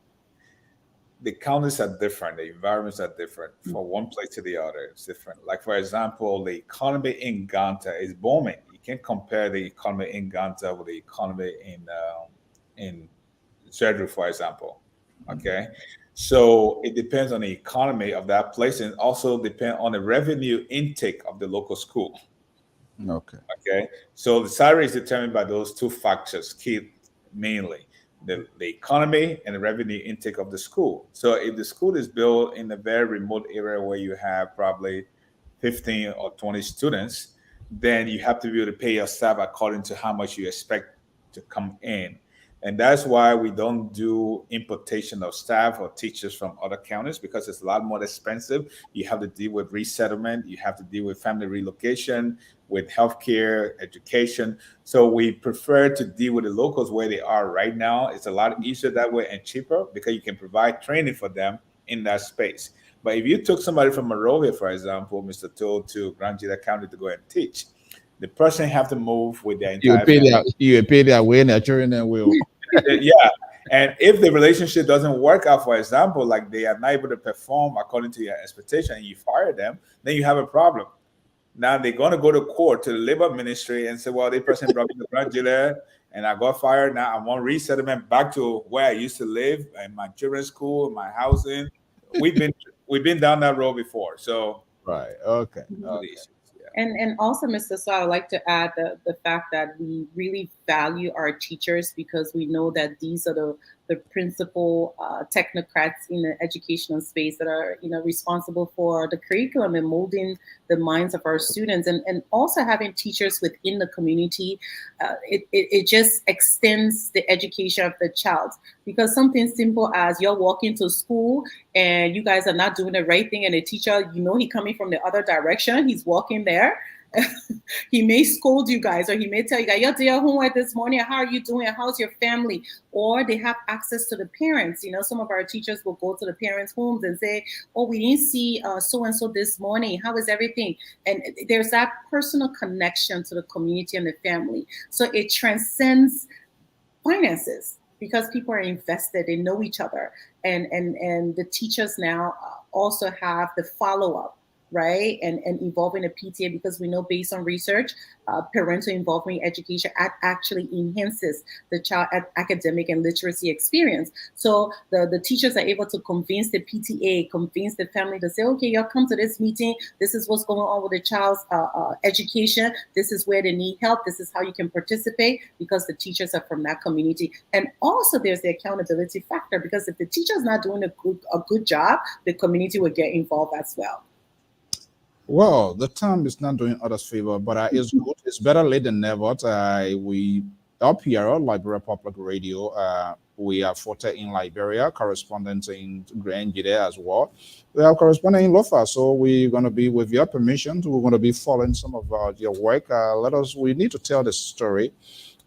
the counties are different, the environments are different from one place to the other. It's different. Like, for example, the economy in Ganta is booming. You can't compare the economy in Ganta with the economy in Zedru, for example. Okay. So it depends on the economy of that place, and also depend on the revenue intake of the local school. Okay. Okay. So the salary is determined by those two factors, key mainly the economy and the revenue intake of the school. So if the school is built in a very remote area where you have probably 15 or 20 students, then you have to be able to pay your staff according to how much you expect to come in. And that's why we don't do importation of staff or teachers from other counties, because it's a lot more expensive. You have to deal with resettlement, you have to deal with family relocation, with healthcare, education. So we prefer to deal with the locals where they are right now. It's a lot easier that way and cheaper, because you can provide training for them in that space. But if you took somebody from Monrovia, for example, Mr. Toll, to Grand Gedeh County to go and teach, the person have to move with their entire family. You pay their way, and their children and will. Yeah. And if the relationship doesn't work out, for example, like they are not able to perform according to your expectation, and you fire them, then you have a problem. Now they're going to go to court, to the labor ministry, and say, well, this person brought me to Grand Gedeh and I got fired. Now I want resettlement back to where I used to live, and my children's school, my housing. We've been down that road before. So right. Okay. And also, Mr. So, I would like to add the fact that we really value our teachers, because we know that these are the principal technocrats in the educational space that are, responsible for the curriculum and molding the minds of our students, and also having teachers within the community. It just extends the education of the child, because something simple as you're walking to school and you guys are not doing the right thing, and the teacher, he coming from the other direction, he's walking there. He may scold you guys, or he may tell you guys, you did your homework this morning, how are you doing, how's your family? Or they have access to the parents. Some of our teachers will go to the parents' homes and say, oh, we didn't see so-and-so this morning, how is everything? And there's that personal connection to the community and the family. So it transcends finances, because people are invested, they know each other. And the teachers now also have the follow-up, right? And involving a PTA, because we know, based on research, parental involvement in education actually enhances the child academic and literacy experience. So the teachers are able to convince the PTA, convince the family to say, okay, y'all come to this meeting. This is what's going on with the child's education. This is where they need help. This is how you can participate, because the teachers are from that community. And also there's the accountability factor, because if the teacher's not doing a good job, the community will get involved as well. Well, the time is not doing others favor, but it's good. It's better late than never. We LPR, Liberia Public Radio. We are Forte in Liberia, correspondent in Grand Gedeh as well. We have correspondent in Lofa, so we're going to be, with your permission, we're going to be following some of your work. We need to tell the story.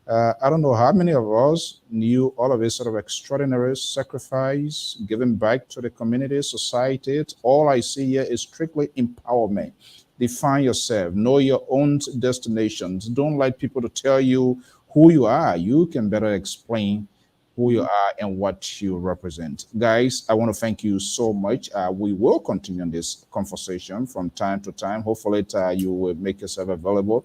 I don't know how many of us knew all of this sort of extraordinary sacrifice, giving back to the community, society. All I see here is strictly empowerment. Define yourself, know your own destinations. Don't like people to tell you who you are. You can better explain who you are and what you represent. Guys, I want to thank you so much. We will continue this conversation from time to time. Hopefully you will make yourself available.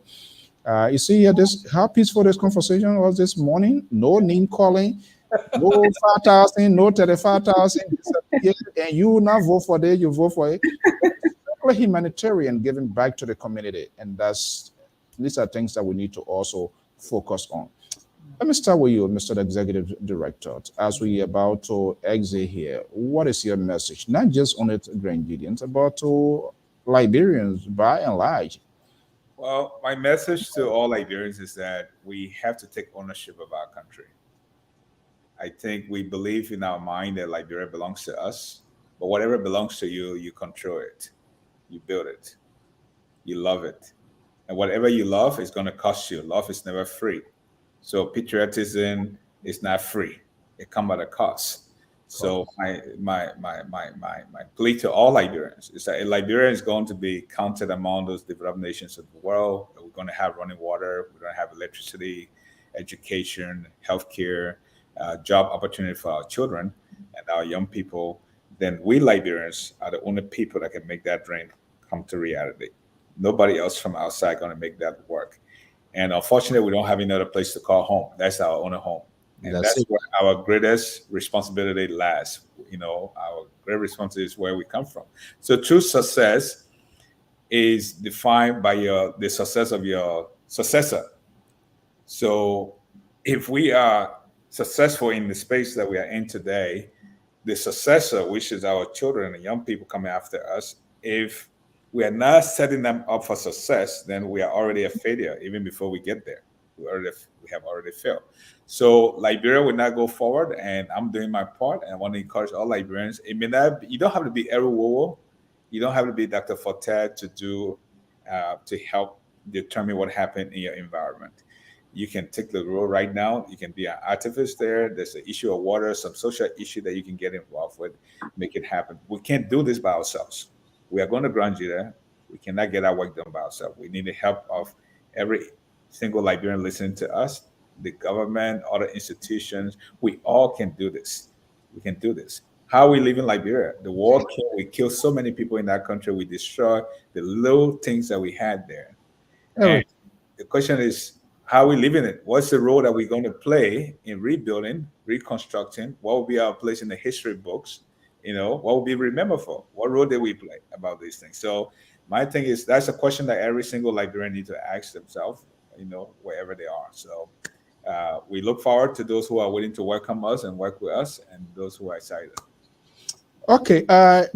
You see here, how peaceful this conversation was this morning. No name calling, no 5,000, no 35,000. And you not vote for this, you vote for it. Humanitarian, giving back to the community. And these are things that we need to also focus on. Let me start with you, Mr. Executive Director. As we are about to exit here, what is your message? Not just on it Grand Gedeh, but to Liberians by and large. Well, my message to all Liberians is that we have to take ownership of our country. I think we believe in our mind that Liberia belongs to us, but whatever belongs to you, you control it, you build it, you love it. And whatever you love is going to cost you. Love is never free. So patriotism is not free. It comes at a cost. So my plea to all Liberians is that Liberia is going to be counted among those developed nations of the world. We're going to have running water. We're going to have electricity, education, healthcare, job opportunity for our children and our young people. Then we Liberians are the only people that can make that dream come to reality. Nobody else from outside going to make that work. And unfortunately, we don't have another place to call home. That's our only home. And That's that's it. where our greatest responsibility lies. Our great responsibility is where we come from. So true success is defined by the success of your successor. So if we are successful in the space that we are in today, the successor, which is our children and young people coming after us, if we are not setting them up for success, then we are already a failure even before we get there. We have already failed. So Liberia will not go forward, and I'm doing my part. And I want to encourage all Liberians. It may not. You don't have to be Eru Wowo. You don't have to be Dr. Forte to help determine what happened in your environment. You can take the role right now. You can be an activist there. There's an issue of water, some social issue that you can get involved with, make it happen. We can't do this by ourselves. We are going to ground you there. We cannot get our work done by ourselves. We need the help of every single Liberian listening to us, the government, other institutions. We all can do this. We can do this. How we live in Liberia, the war killed, we killed so many people in that country. We destroyed the little things that we had there. And the question is, how are we living it? What's the role that we're going to play in rebuilding, reconstructing? What will be our place in the history books? What will be remembered for? What role did we play about these things? So my thing is, that's a question that every single Liberian needs to ask themselves, wherever they are. So we look forward to those who are willing to welcome us and work with us, and those who are excited. Okay,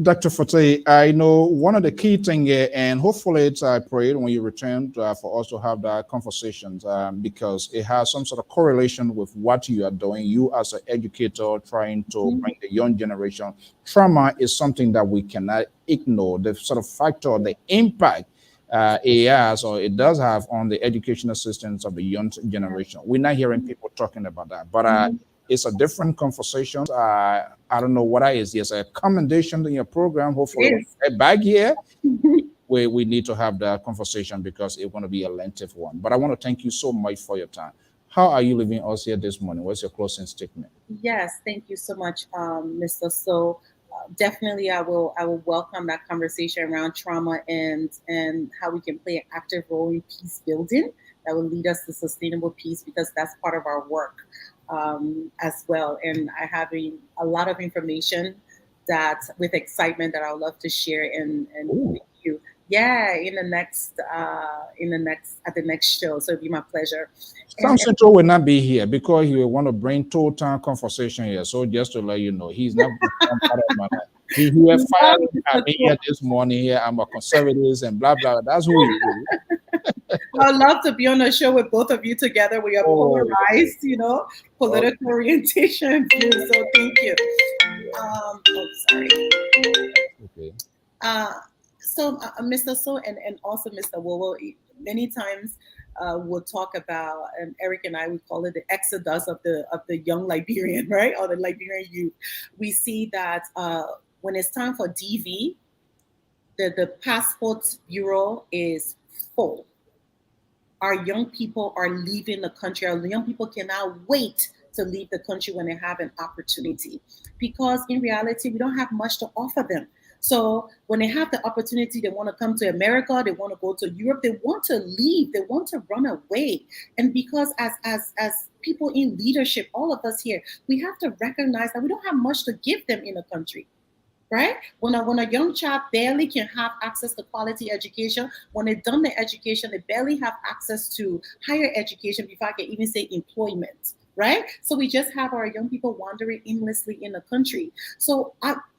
Dr. Forte, I know one of the key things, and hopefully it's I prayed when you return for us to have that conversations because it has some sort of correlation with what you are doing. You as an educator trying to bring the young generation. Trauma is something that we cannot ignore. The sort of factor, the impact it has or it does have on the educational systems of the young generation. We're not hearing people talking about that, but it's a different conversation. I don't know what that is. There's a commendation in your program. Hopefully, when you get back here, we need to have that conversation because it's going to be a lengthy one. But I want to thank you so much for your time. How are you leaving us here this morning? What's your closing statement? Yes, thank you so much, Mr. So. Definitely, I will welcome that conversation around trauma and how we can play an active role in peace building that will lead us to sustainable peace, because that's part of our work as well. And I have a lot of information that, with excitement, that I would love to share and with you. Yeah, in the next at the next show. So it'll be my pleasure. Sam Central will not be here because he will want to bring total conversation here. So just to let you know, he's not part of my life. He fired me here this morning. Here I'm a conservative and blah blah. That's who he is. I'd love to be on a show with both of you together. We are polarized, political orientation. So thank you. Sorry. Okay. So Mr. So and also Mr. Wowo, many times we'll talk about, and Eric and I, we call it the exodus of the young Liberian, right? Or the Liberian youth. We see that when it's time for DV, the passport bureau is full. Our young people are leaving the country. Our young people cannot wait to leave the country when they have an opportunity, because in reality, we don't have much to offer them. So when they have the opportunity, they want to come to America, they want to go to Europe, they want to leave, they want to run away. And because as people in leadership, all of us here, we have to recognize that we don't have much to give them in the country. Right? When a young child barely can have access to quality education, when they've done their education, they barely have access to higher education, before I can even say employment, right? So we just have our young people wandering aimlessly in the country. So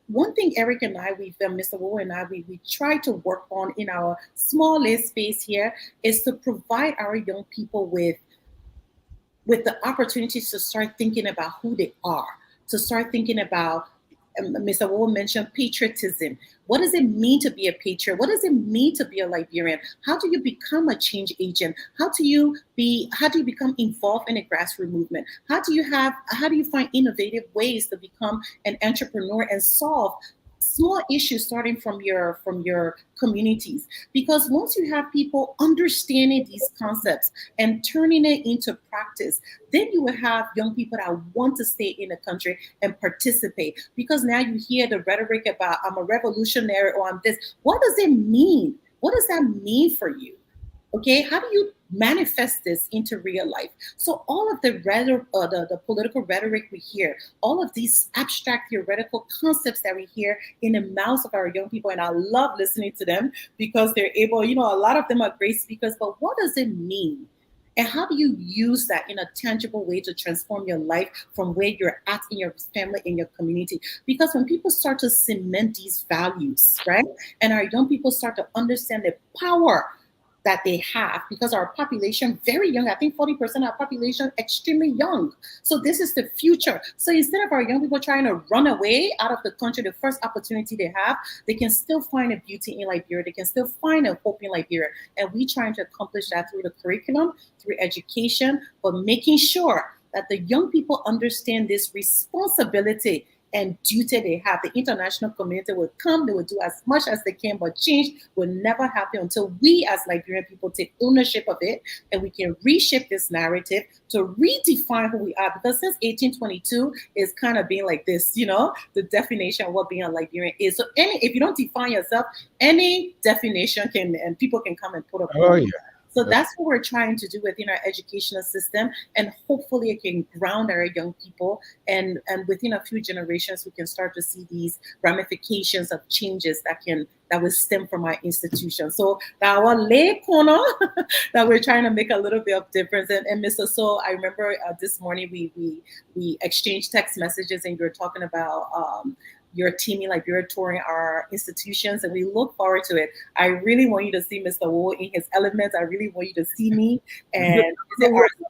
one thing Eric and I, Mr. Wowo and I, we try to work on in our small little space here is to provide our young people with the opportunities to start thinking about who they are, to start thinking about, Mr. Wowo mentioned patriotism. What does it mean to be a patriot? What does it mean to be a Liberian? How do you become a change agent? How do you become involved in a grassroots movement? How do you find innovative ways to become an entrepreneur and solve small issues starting from your communities? Because once you have people understanding these concepts and turning it into practice, then you will have young people that want to stay in the country and participate. Because now you hear the rhetoric about I'm a revolutionary or I'm this. What does it mean? What does that mean for you? Okay, how do you manifest this into real life. So all of the political rhetoric we hear, all of these abstract theoretical concepts that we hear in the mouths of our young people, and I love listening to them because they're able, a lot of them are great speakers, but what does it mean? And how do you use that in a tangible way to transform your life from where you're at in your family, in your community? Because when people start to cement these values, right, and our young people start to understand the power that they have, because our population very young, I think 40% of our population extremely young. So this is the future. So instead of our young people trying to run away out of the country, the first opportunity they have, they can still find a beauty in Liberia. They can still find a hope in Liberia. And we trying to accomplish that through the curriculum, through education, but making sure that the young people understand this responsibility and duty they have. The international community will come, they will do as much as they can, but change will never happen until we as Liberian people take ownership of it, and we can reshape this narrative to redefine who we are. Because since 1822, it's kind of been like this, the definition of what being a Liberian is. So if you don't define yourself, any definition and people can come and put up. Oh, yeah. So that's what we're trying to do within our educational system, and hopefully it can ground our young people, and within a few generations we can start to see these ramifications of changes that will stem from our institution. So our lay corner that we're trying to make a little bit of difference. And Mr. So, I remember this morning we exchanged text messages, and you were talking about your team in Liberia touring our institutions, and we look forward to it. I really want you to see Mr. Wu in his elements. I really want you to see me. And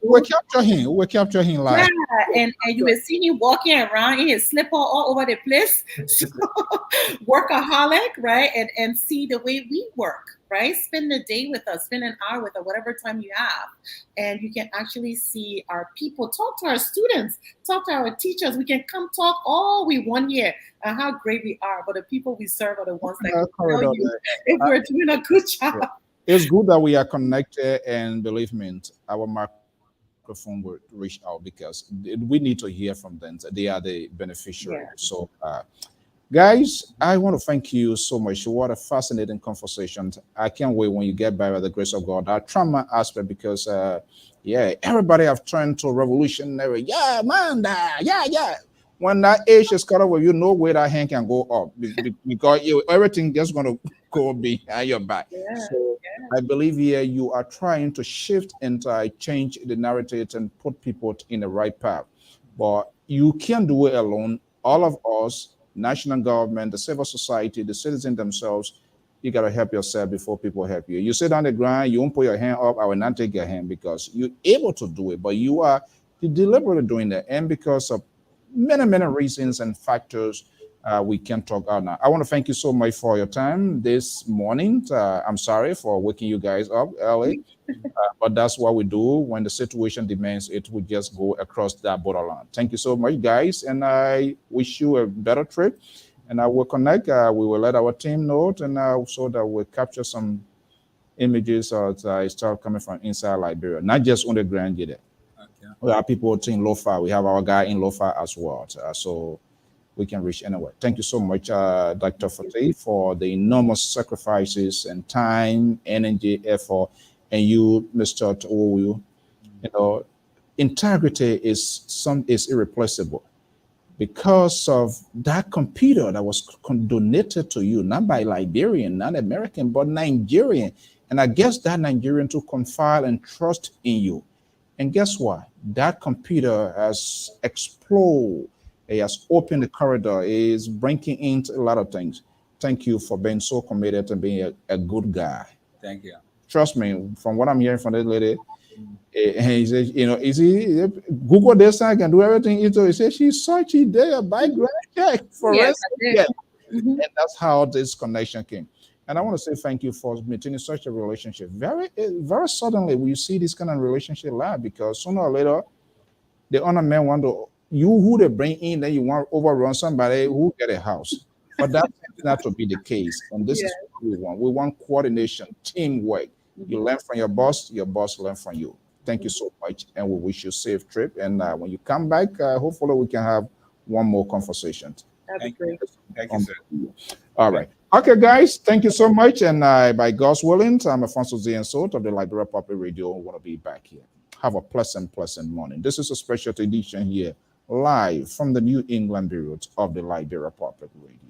we'll capture him. We'll capture him live. Yeah, and you will see him walking around in his slipper all over the place. So, workaholic, right? And see the way we work. Right? Spend the day with us, spend an hour with us, whatever time you have. And you can actually see our people, talk to our students, talk to our teachers. We can come talk all we want here and how great we are. But the people we serve are the ones that can tell you if we're doing a good job. It's good that we are connected, and believe me, our microphone will reach out because we need to hear from them. They are the beneficiary. Yeah. So, guys, I want to thank you so much. What a fascinating conversation. I can't wait when you get back by the grace of God. That trauma aspect, because, everybody have turned to revolutionary. Yeah, man, yeah. When that age is cut off, you know where that hand can go up because everything just going to go behind your back. Yeah, so I believe here you are trying to shift and change the narrative and put people in the right path. But you can't do it alone. All of us, national government, the civil society, the citizens themselves, you got to help yourself before people help you. You sit on the ground, you won't put your hand up, I will not take your hand because you're able to do it, but you're deliberately doing that. And because of many, many reasons and factors, we can't talk out now. I want to thank you so much for your time this morning. I'm sorry for waking you guys up early, but that's what we do. When the situation demands it, we just go across that borderline. Thank you so much, guys, and I wish you a better trip. And I will connect. We will let our team know, and so that we'll capture some images that start coming from inside Liberia, not just on the ground Gedeh. Okay. We have people in Lofa. We have our guy in Lofa as well. So we can reach anywhere. Thank you so much, Dr. Forte, for the enormous sacrifices and time, energy, effort, and you, Mr. Owu. Integrity is irreplaceable because of that computer that was donated to you, not by Liberian, not American, but Nigerian. And I guess that Nigerian to confide and trust in you. And guess what? That computer has exploded. It has opened the corridor. It is breaking into a lot of things. Thank you for being so committed and being a good guy. Thank you. Trust me, from what I'm hearing from this lady, he says, Google this, I can do everything. He says she's searching there, background check for us. Yeah. And that's how this connection came. And I want to say thank you for maintaining such a relationship. Very, very suddenly, we see this kind of relationship live, because sooner or later, the honor men want to, who they bring in, then you want to overrun somebody who get a house. But that's not to be the case. And this is what we want. We want coordination, teamwork. You learn from your boss learn from you. Thank you so much. And we wish you a safe trip. And when you come back, hopefully we can have one more conversation. That'd be great. Thank you, sir. All right. Okay, guys, thank you so much. And by God's willing, I'm Alfonso Ziensot of the Liberia Public Radio. I want to be back here. Have a pleasant morning. This is a special edition here, live from the New England Bureau of the Liberia Public Radio.